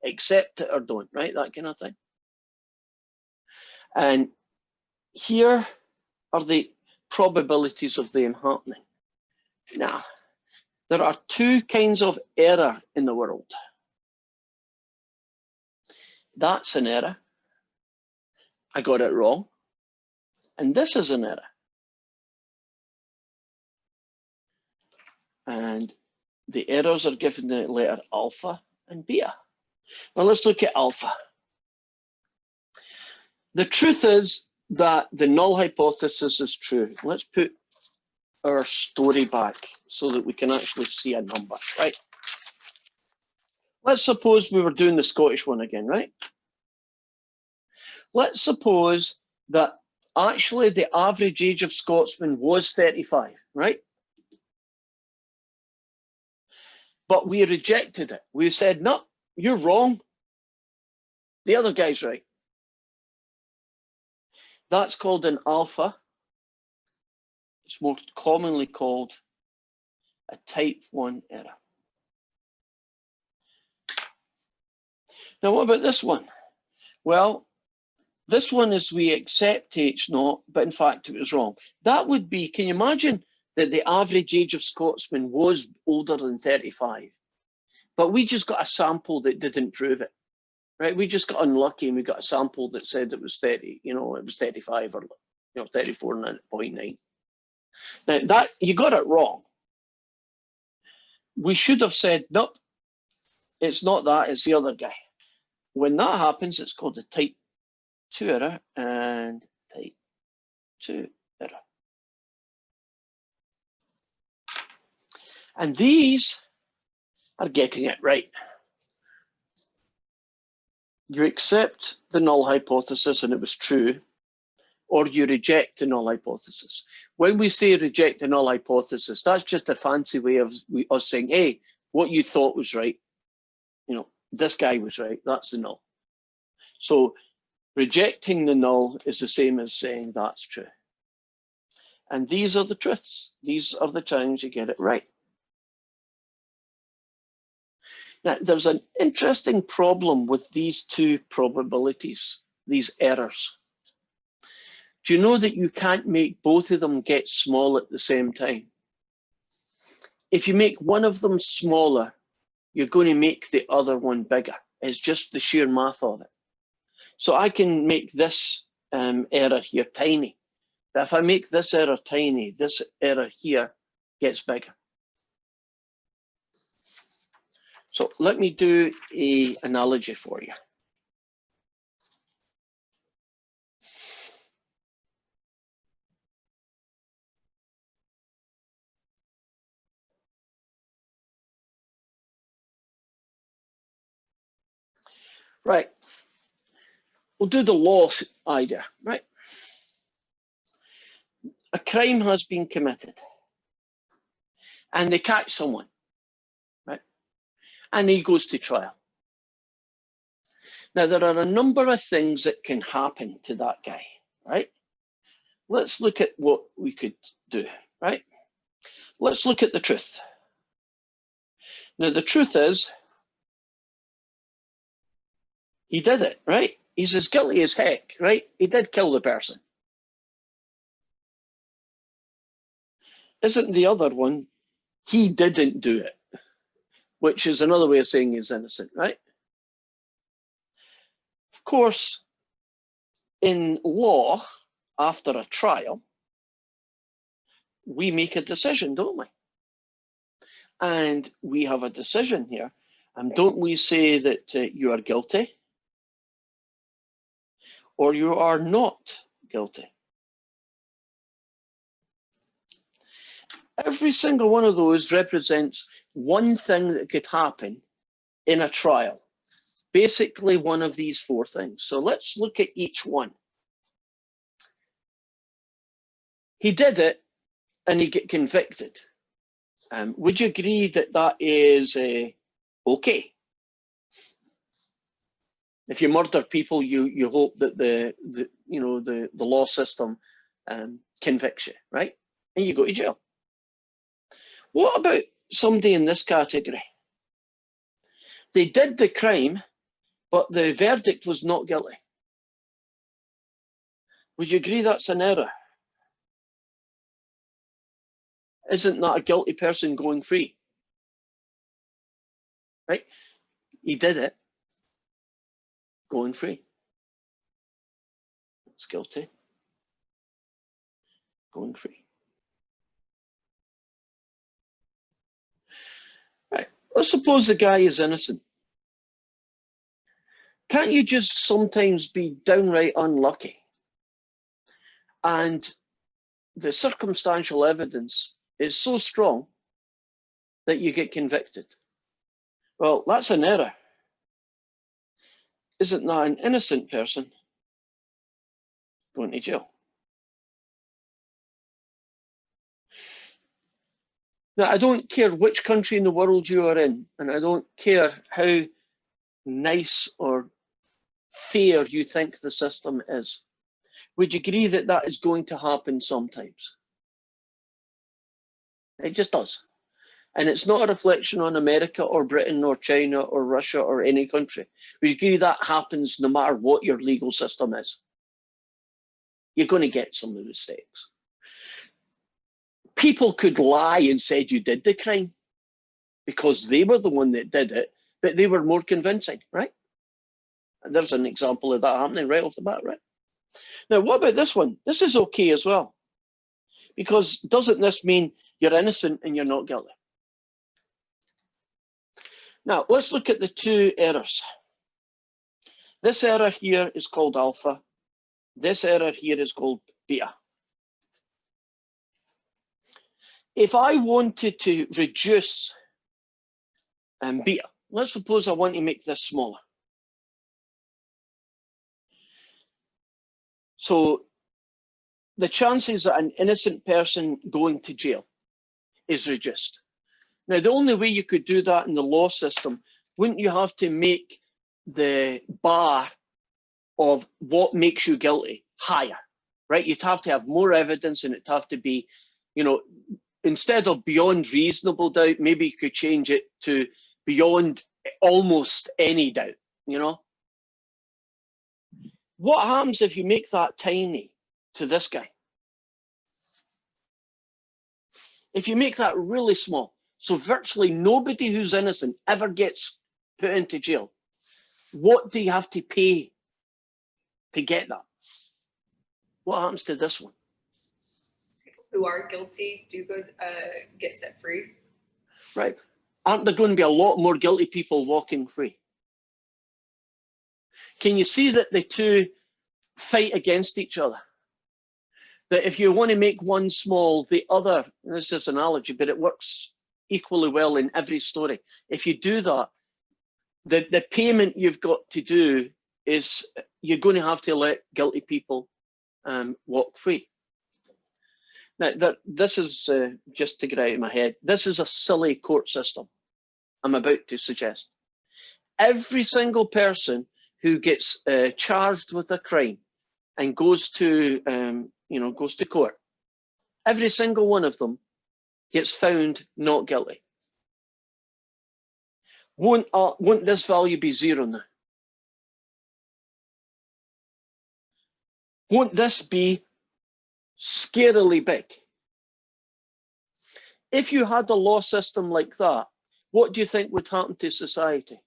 accept it or don't, right? That kind of thing. And here are the probabilities of them happening. Now, there are two kinds of error in the world. That's an error. I got it wrong. And this is an error. And the errors are given the letter alpha and beta. Now let's look at alpha. The truth is that the null hypothesis is true. Let's put our story back so that we can actually see a number, right? Let's suppose we were doing the Scottish one again, right? Let's suppose that actually the average age of Scotsmen was 35, right? But we rejected it. We said, no, you're wrong. The other guy's right. That's called an alpha. It's more commonly called a type 1 error. Now, what about this one? Well, this one is we accept H naught, but in fact it was wrong. That would be, can you imagine that the average age of Scotsman was older than 35, but we just got a sample that didn't prove it, right? We just got unlucky and we got a sample that said it was 30, you know, it was 35 or, you know, 34.9. Now that, you got it wrong. We should have said, nope, it's not that, it's the other guy. When that happens, it's called a type 2 error and type 2 error. And these are getting it right. You accept the null hypothesis and it was true, or you reject the null hypothesis. When we say reject the null hypothesis, that's just a fancy way of us saying, hey, what you thought was right, you know, this guy was right, that's the null. So rejecting the null is the same as saying that's true. And these are the truths. These are the times you get it right. Now, there's an interesting problem with these two probabilities, these errors. Do you know that you can't make both of them get small at the same time? If you make one of them smaller, you're going to make the other one bigger. It's just the sheer math of it. So I can make this error here tiny. But if I make this error tiny, this error here gets bigger. So let me do an analogy for you. Right. We'll do the law idea, right? A crime has been committed and they catch someone, right? And he goes to trial. Now, there are a number of things that can happen to that guy, right? Let's look at what we could do, right? Let's look at the truth. Now, the truth is, he did it, right? He's as guilty as heck, right? He did kill the person. Isn't the other one, he didn't do it, which is another way of saying he's innocent, right? Of course, in law, after a trial, we make a decision, don't we? And we have a decision here. And don't we say that you are guilty or you are not guilty? Every single one of those represents one thing that could happen in a trial. Basically, one of these four things. So let's look at each one. He did it and he get convicted. Would you agree that that is okay? If you murder people, you hope that the law system convicts you, right? And you go to jail. What about somebody in this category? They did the crime, but the verdict was not guilty. Would you agree that's an error? Isn't that a guilty person going free? Right? He did it, going free. It's guilty, going free. Right, let's suppose the guy is innocent. Can't you just sometimes be downright unlucky? And the circumstantial evidence is so strong that you get convicted. Well, that's an error. Isn't that an innocent person going to jail? Now, I don't care which country in the world you are in, and I don't care how nice or fair you think the system is. Would you agree that that is going to happen sometimes? It just does. And it's not a reflection on America or Britain or China or Russia or any country. We agree that happens no matter what your legal system is. You're going to get some mistakes. People could lie and said you did the crime because they were the one that did it, but they were more convincing, right? And there's an example of that happening right off the bat, right? Now, what about this one? This is okay as well, because doesn't this mean you're innocent and you're not guilty? Now, let's look at the two errors. This error here is called alpha. This error here is called beta. If I wanted to reduce beta, let's suppose I want to make this smaller. So the chances that an innocent person going to jail is reduced. Now, the only way you could do that in the law system, wouldn't you have to make the bar of what makes you guilty higher, right? You'd have to have more evidence, and it'd have to be, you know, instead of beyond reasonable doubt, maybe you could change it to beyond almost any doubt, you know? What happens if you make that tiny to this guy? If you make that really small, so virtually nobody who's innocent ever gets put into jail, what do you have to pay to get that? What happens to this one? People who are guilty do go get set free. Right. Aren't there going to be a lot more guilty people walking free? Can you see that the two fight against each other? That if you want to make one small, the other, this is an analogy, but it works equally well in every story. If you do that, the payment you've got to do is you're going to have to let guilty people walk free. Now, this is, just to get out of my head, this is a silly court system I'm about to suggest. Every single person who gets charged with a crime and goes to, goes to court, every single one of them gets found not guilty. Won't this value be zero now? Won't this be scarily big? If you had a law system like that, what do you think would happen to society?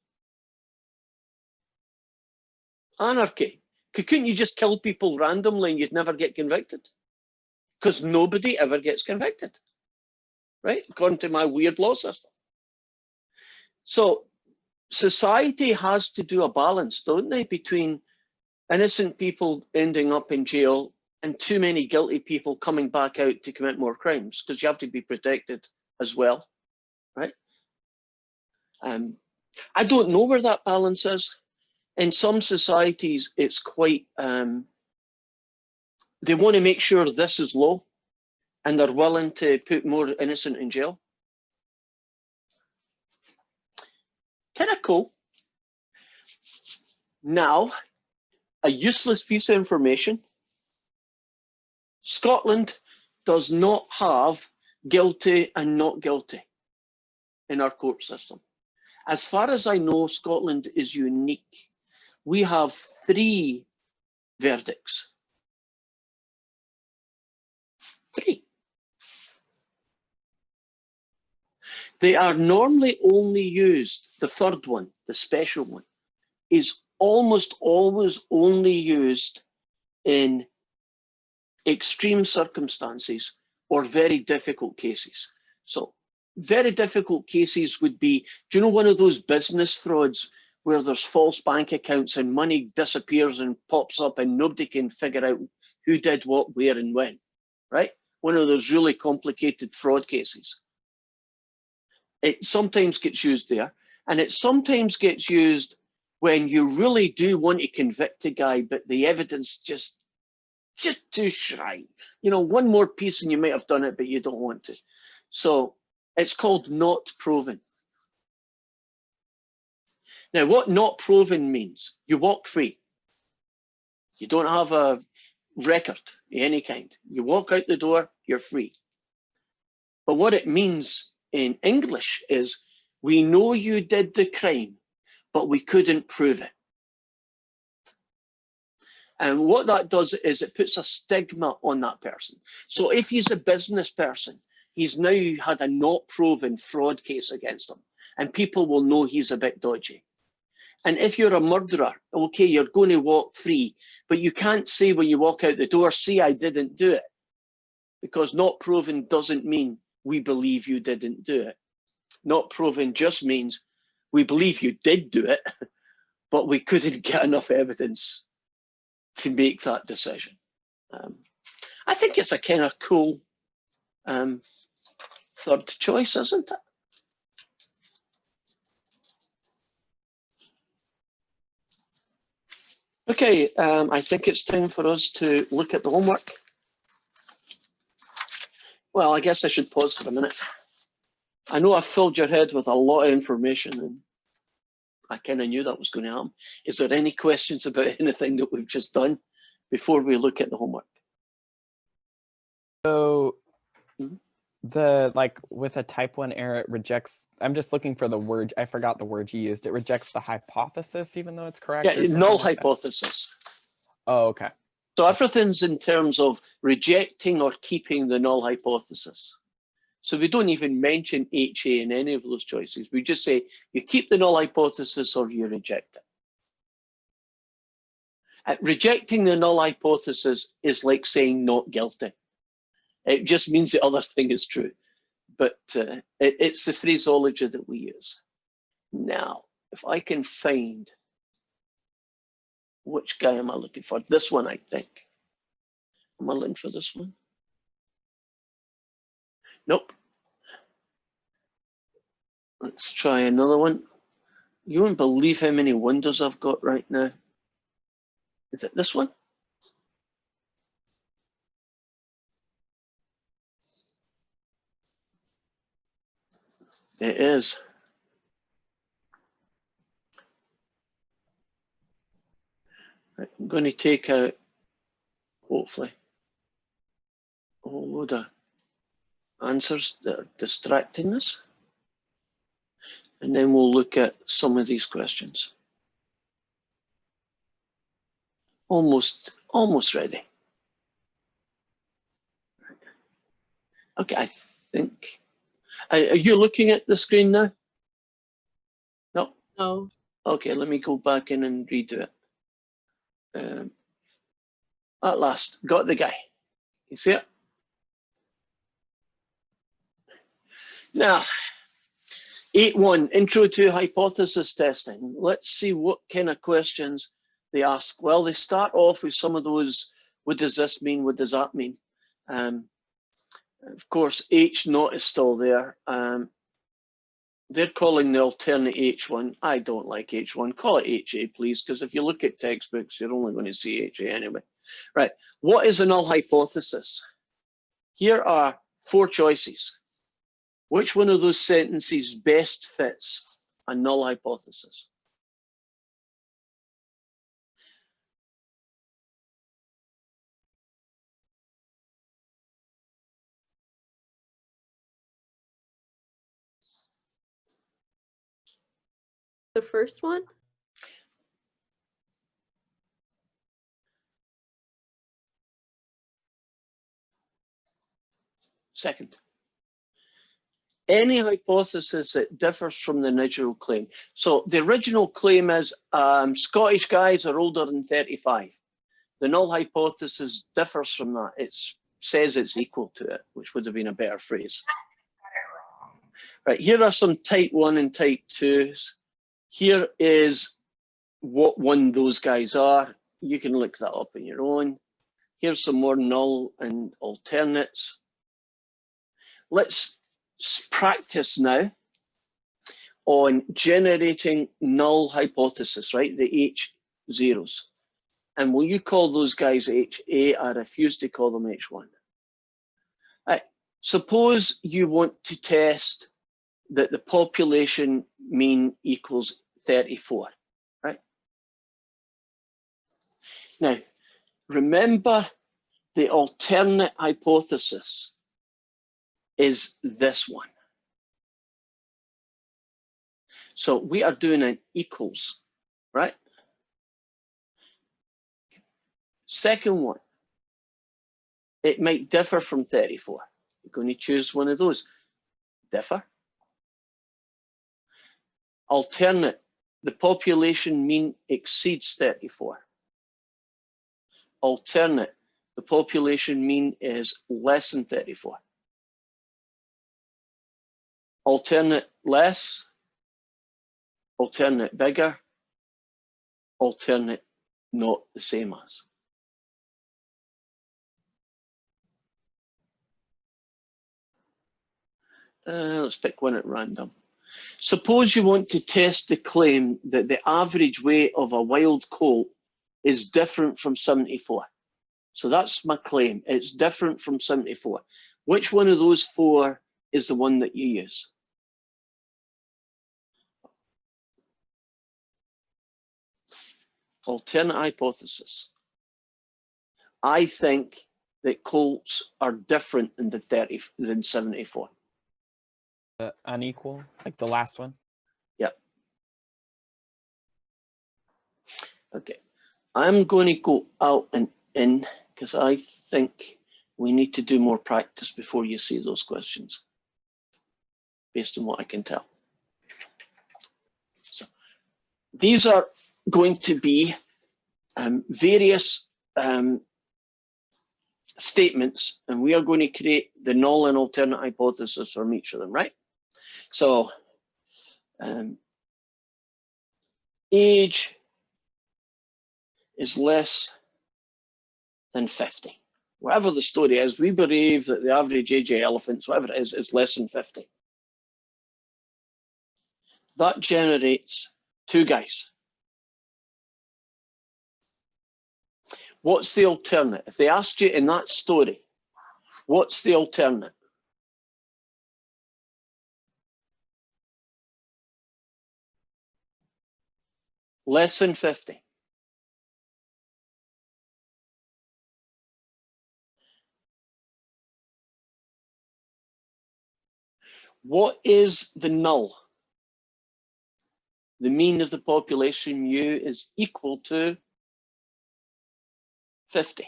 Anarchy. Couldn't you just kill people randomly and you'd never get convicted? Because nobody ever gets convicted, right? According to my weird law system. So society has to do a balance, don't they, between innocent people ending up in jail and too many guilty people coming back out to commit more crimes, because you have to be protected as well, right? I don't know where that balance is. In some societies, it's quite, they want to make sure this is low and they're willing to put more innocent in jail. Kind of cool. Now, a useless piece of information. Scotland does not have guilty and not guilty in our court system. As far as I know, Scotland is unique. We have 3 verdicts. 3. They are normally only used, the third one, the special one, is almost always only used in extreme circumstances or very difficult cases. So very difficult cases would be, do you know one of those business frauds where there's false bank accounts and money disappears and pops up and nobody can figure out who did what, where and when, right? One of those really complicated fraud cases. It sometimes gets used there, and it sometimes gets used when you really do want to convict a guy, but the evidence just too shy. You know, one more piece and you might have done it, but you don't want to. So it's called not proven. Now, what not proven means, you walk free. You don't have a record of any kind. You walk out the door, you're free. But what it means in English is, we know you did the crime, but we couldn't prove it. And what that does is it puts a stigma on that person. So if he's a business person, he's now had a not proven fraud case against him, and people will know he's a bit dodgy. And if you're a murderer, okay, you're going to walk free, but you can't say when you walk out the door, see, I didn't do it. Because not proven doesn't mean we believe you didn't do it. Not proven just means we believe you did do it, but we couldn't get enough evidence to make that decision. I think it's a kind of cool third choice, isn't it? Okay, I think it's time for us to look at the homework. Well, I guess I should pause for a minute. I know I've filled your head with a lot of information, and I kind of knew that was going to happen. Is there any questions about anything that we've just done before we look at the homework? So Mhm. the, like with a type 1 error, it rejects, I'm just looking for the word, I forgot the word you used. It rejects the hypothesis, even though it's correct? Yeah, or something null like that? hypothesis. Oh, okay. So everything's in terms of rejecting or keeping the null hypothesis. So we don't even mention HA in any of those choices. We just say you keep the null hypothesis or you reject it. Rejecting the null hypothesis is like saying not guilty. It just means the other thing is true. But it's the phraseology that we use. Now, if I can find, which guy am I looking for? This one, I think. Am I looking for this one? Nope. Let's try another one. You won't believe how many windows I've got right now. Is it this one? It is. Right, I'm going to take out, hopefully, a whole load of answers that are distracting us. And then we'll look at some of these questions. Almost ready. Okay, I think. Are you looking at the screen now? No? No. Okay, let me go back in and redo it. At last, got the guy. You see it? Now, 8.1, Intro to Hypothesis Testing. Let's see what kind of questions they ask. Well, they start off with some of those, what does this mean? What does that mean? Of course, H naught is still there. They're calling the alternate H1. I don't like H1. Call it HA, please, because if you look at textbooks, you're only going to see HA anyway. Right, what is a null hypothesis? Here are 4 choices. Which one of those sentences best fits a null hypothesis? The first one? Second. Any hypothesis that differs from the original claim. So the original claim is Scottish guys are older than 35. The null hypothesis differs from that. It says it's equal to it, which would have been a better phrase. Right, here are some type 1 and type 2s. Here is what one those guys are. You can look that up on your own. Here's some more null and alternates. Let's practice now on generating null hypothesis, right? The H zeros. And will you call those guys HA? I refuse to call them H1. Right. Suppose you want to test that the population mean equals 34, right? Now, remember the alternate hypothesis is this one. So we are doing an equals, right? Second one, it might differ from 34. You're going to choose one of those. Differ. Alternate, the population mean exceeds 34. Alternate, the population mean is less than 34. Alternate, less. Alternate, bigger. Alternate, not the same as. Let's pick one at random. Suppose you want to test the claim that the average weight of a wild colt is different from 74. So that's my claim. It's different from 74. Which one of those four is the one that you use? Alternate hypothesis. I think that colts are different than 74. Unequal, like the last one. Yep. Okay. I'm going to go out and in because I think we need to do more practice before you see those questions, based on what I can tell. So these are going to be various statements, and we are going to create the null and alternate hypothesis from each of them, right? So age is less than 50. Whatever the story is, we believe that the average age of elephants, whatever it is less than 50. That generates two guys. What's the alternate? If they asked you in that story, what's the alternate? Less than 50. What is the null? The mean of the population mu is equal to 50.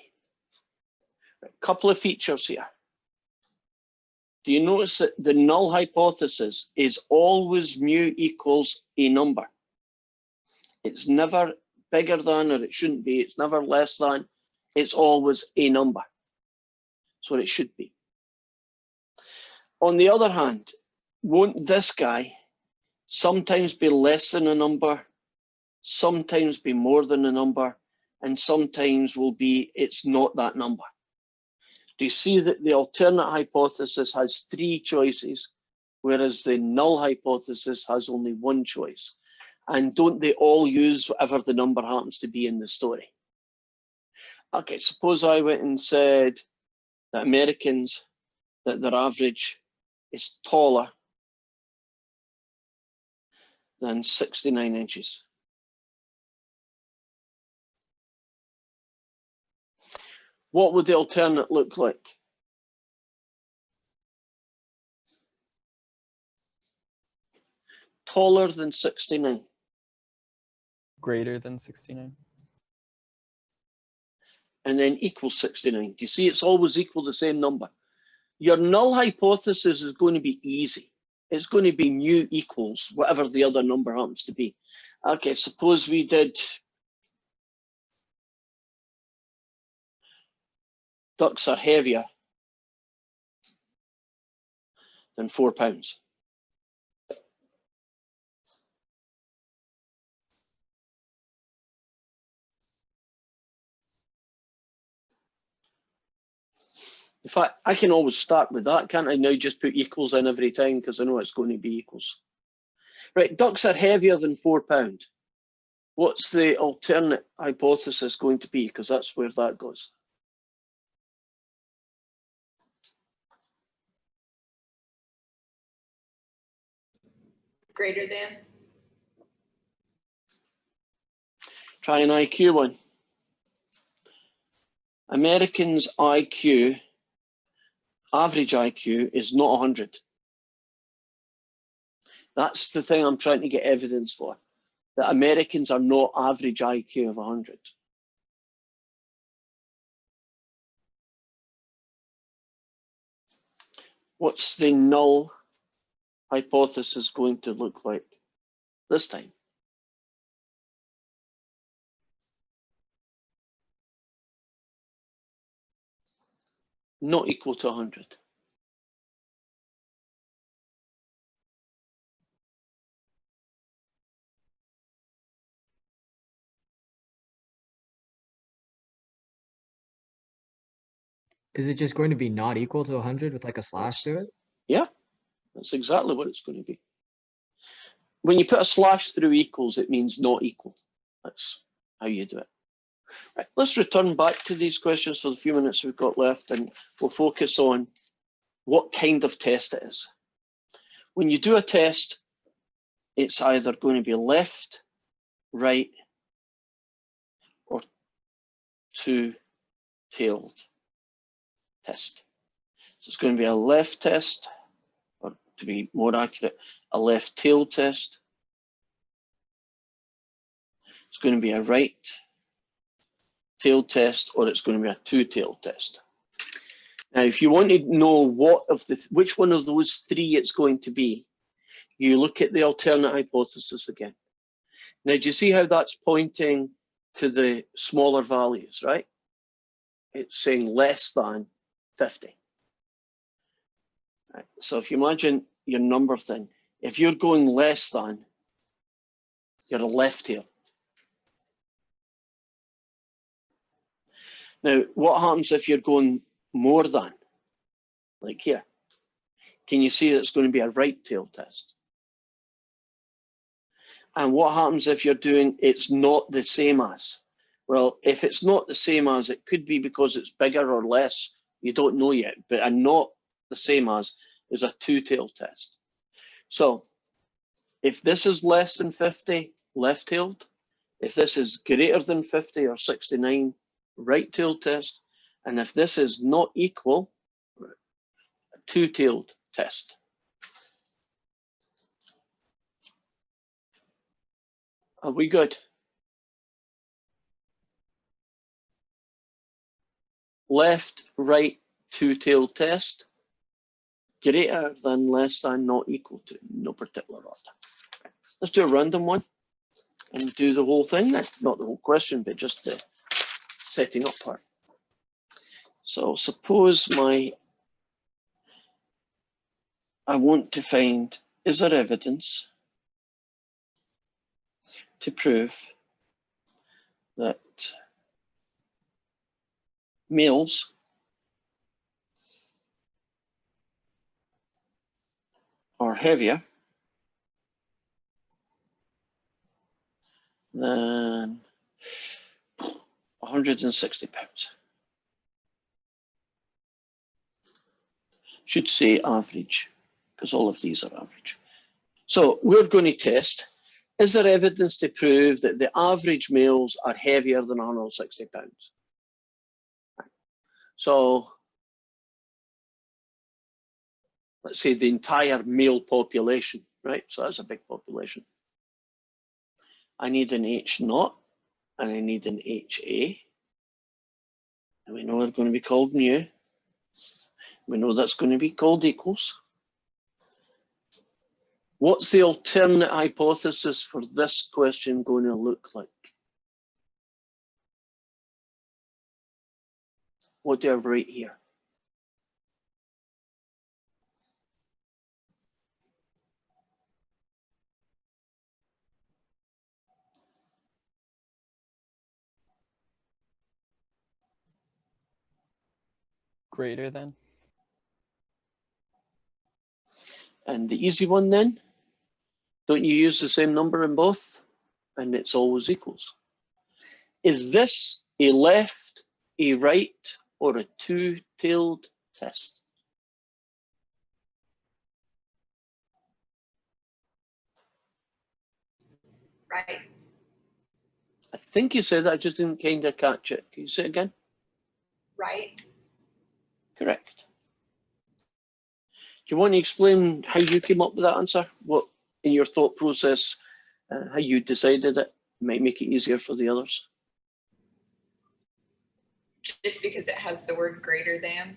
A couple of features here. Do you notice that the null hypothesis is always mu equals a number? It's never bigger than, or it shouldn't be. It's never less than. It's always a number. That's what it should be. On the other hand, won't this guy sometimes be less than a number, sometimes be more than a number, and sometimes will be it's not that number? Do you see that the alternate hypothesis has three choices, whereas the null hypothesis has only one choice? And don't they all use whatever the number happens to be in the story? Okay, suppose I went and said that Americans, that their average is taller than 69 inches. What would the alternate look like? Taller than 69. Greater than 69. And then equals 69. Do you see it's always equal the same number? Your null hypothesis is going to be easy. It's going to be mu equals whatever the other number happens to be. Okay, suppose we did ducks are heavier than 4 pounds. In fact, I can always start with that, can't I? Now just put equals in every time because I know it's going to be equals. Right, ducks are heavier than 4 pounds. What's the alternate hypothesis going to be? Because that's where that goes. Greater than. Try an IQ one. Americans' IQ, average IQ, is not 100. That's the thing I'm trying to get evidence for, that Americans are not average IQ of 100. What's the null hypothesis going to look like this time? Not equal to 100. Is it just going to be not equal to 100 with like a slash to it? Yeah, that's exactly what it's going to be. When you put a slash through equals, it means not equal. That's how you do it. Right, let's return back to these questions for the few minutes we've got left, and we'll focus on what kind of test it is. When you do a test, it's either going to be left, right, or two-tailed test. So it's going to be a left test, or to be more accurate, a left tail test. It's going to be a right tail test, or it's going to be a two-tail test. Now, if you want to know which one of those three it's going to be, you look at the alternate hypothesis again. Now, do you see how that's pointing to the smaller values, right? It's saying less than 50. Right. So if you imagine your number thing, if you're going less than, you're a left tail. Now, what happens if you're going more than, like here? Can you see that it's going to be a right tail test? And what happens if you're doing it's not the same as? Well, if it's not the same as, it could be because it's bigger or less. You don't know yet, but a not the same as is a two-tail test. So if this is less than 50, left-tailed. If this is greater than 50 or 69, right-tailed test. And if this is not equal, a two-tailed test. Are we good? Left, right, two-tailed test. Greater than, less than, not equal to, no particular order. Let's do a random one and do the whole thing. That's not the whole question, but just the setting up part. So suppose I want to find, is there evidence to prove that males are heavier than 160 pounds. Should say average, because all of these are average. So we're going to test, is there evidence to prove that the average males are heavier than 160 pounds? So let's say the entire male population, right? So that's a big population. I need an H naught and I need an HA. And we know they're going to be called mu. We know that's going to be called equals. What's the alternate hypothesis for this question going to look like? What do I have right here? Greater than. And the easy one then, don't you use the same number in both? And it's always equals. Is this a left, a right, or a two-tailed test? Right. I think you said that, I just didn't kind of catch it. Can you say it again? Right. Correct. Do you want to explain how you came up with that answer? What in your thought process, how you decided it might make it easier for the others. Just because it has the word greater than.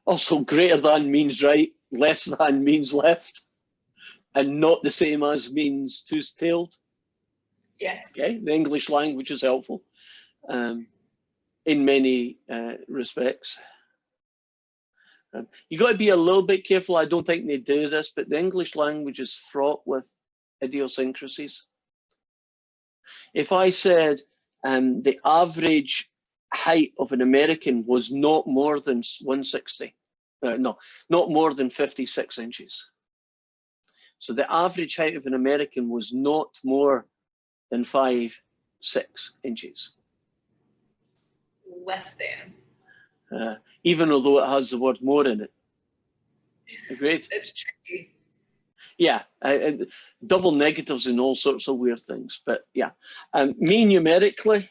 Also, greater than means right, less than means left, and not the same as means two-tailed. Yes. Okay, the English language is helpful in many respects. You got to be a little bit careful. I don't think they do this, but the English language is fraught with idiosyncrasies. If I said the average height of an American was not more than 160, no, not more than 56 inches. So the average height of an American was not more than 5'6" inches. Less than. Even although it has the word more in it. Agreed? It's tricky. Yeah, double negatives and all sorts of weird things. But yeah, me numerically,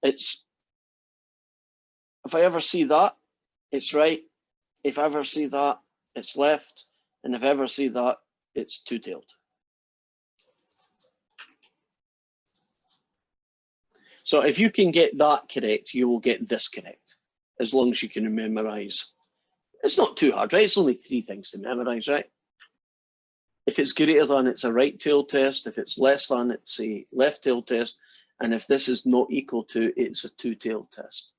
it's, if I ever see that, it's right. If I ever see that, it's left. And if I ever see that, it's two-tailed. So if you can get that correct, you will get this correct, as long as you can memorize. It's not too hard, right? It's only 3 things to memorize, right? If it's greater than, it's a right tail test. If it's less than, it's a left tail test. And if this is not equal to, it's a two-tailed test.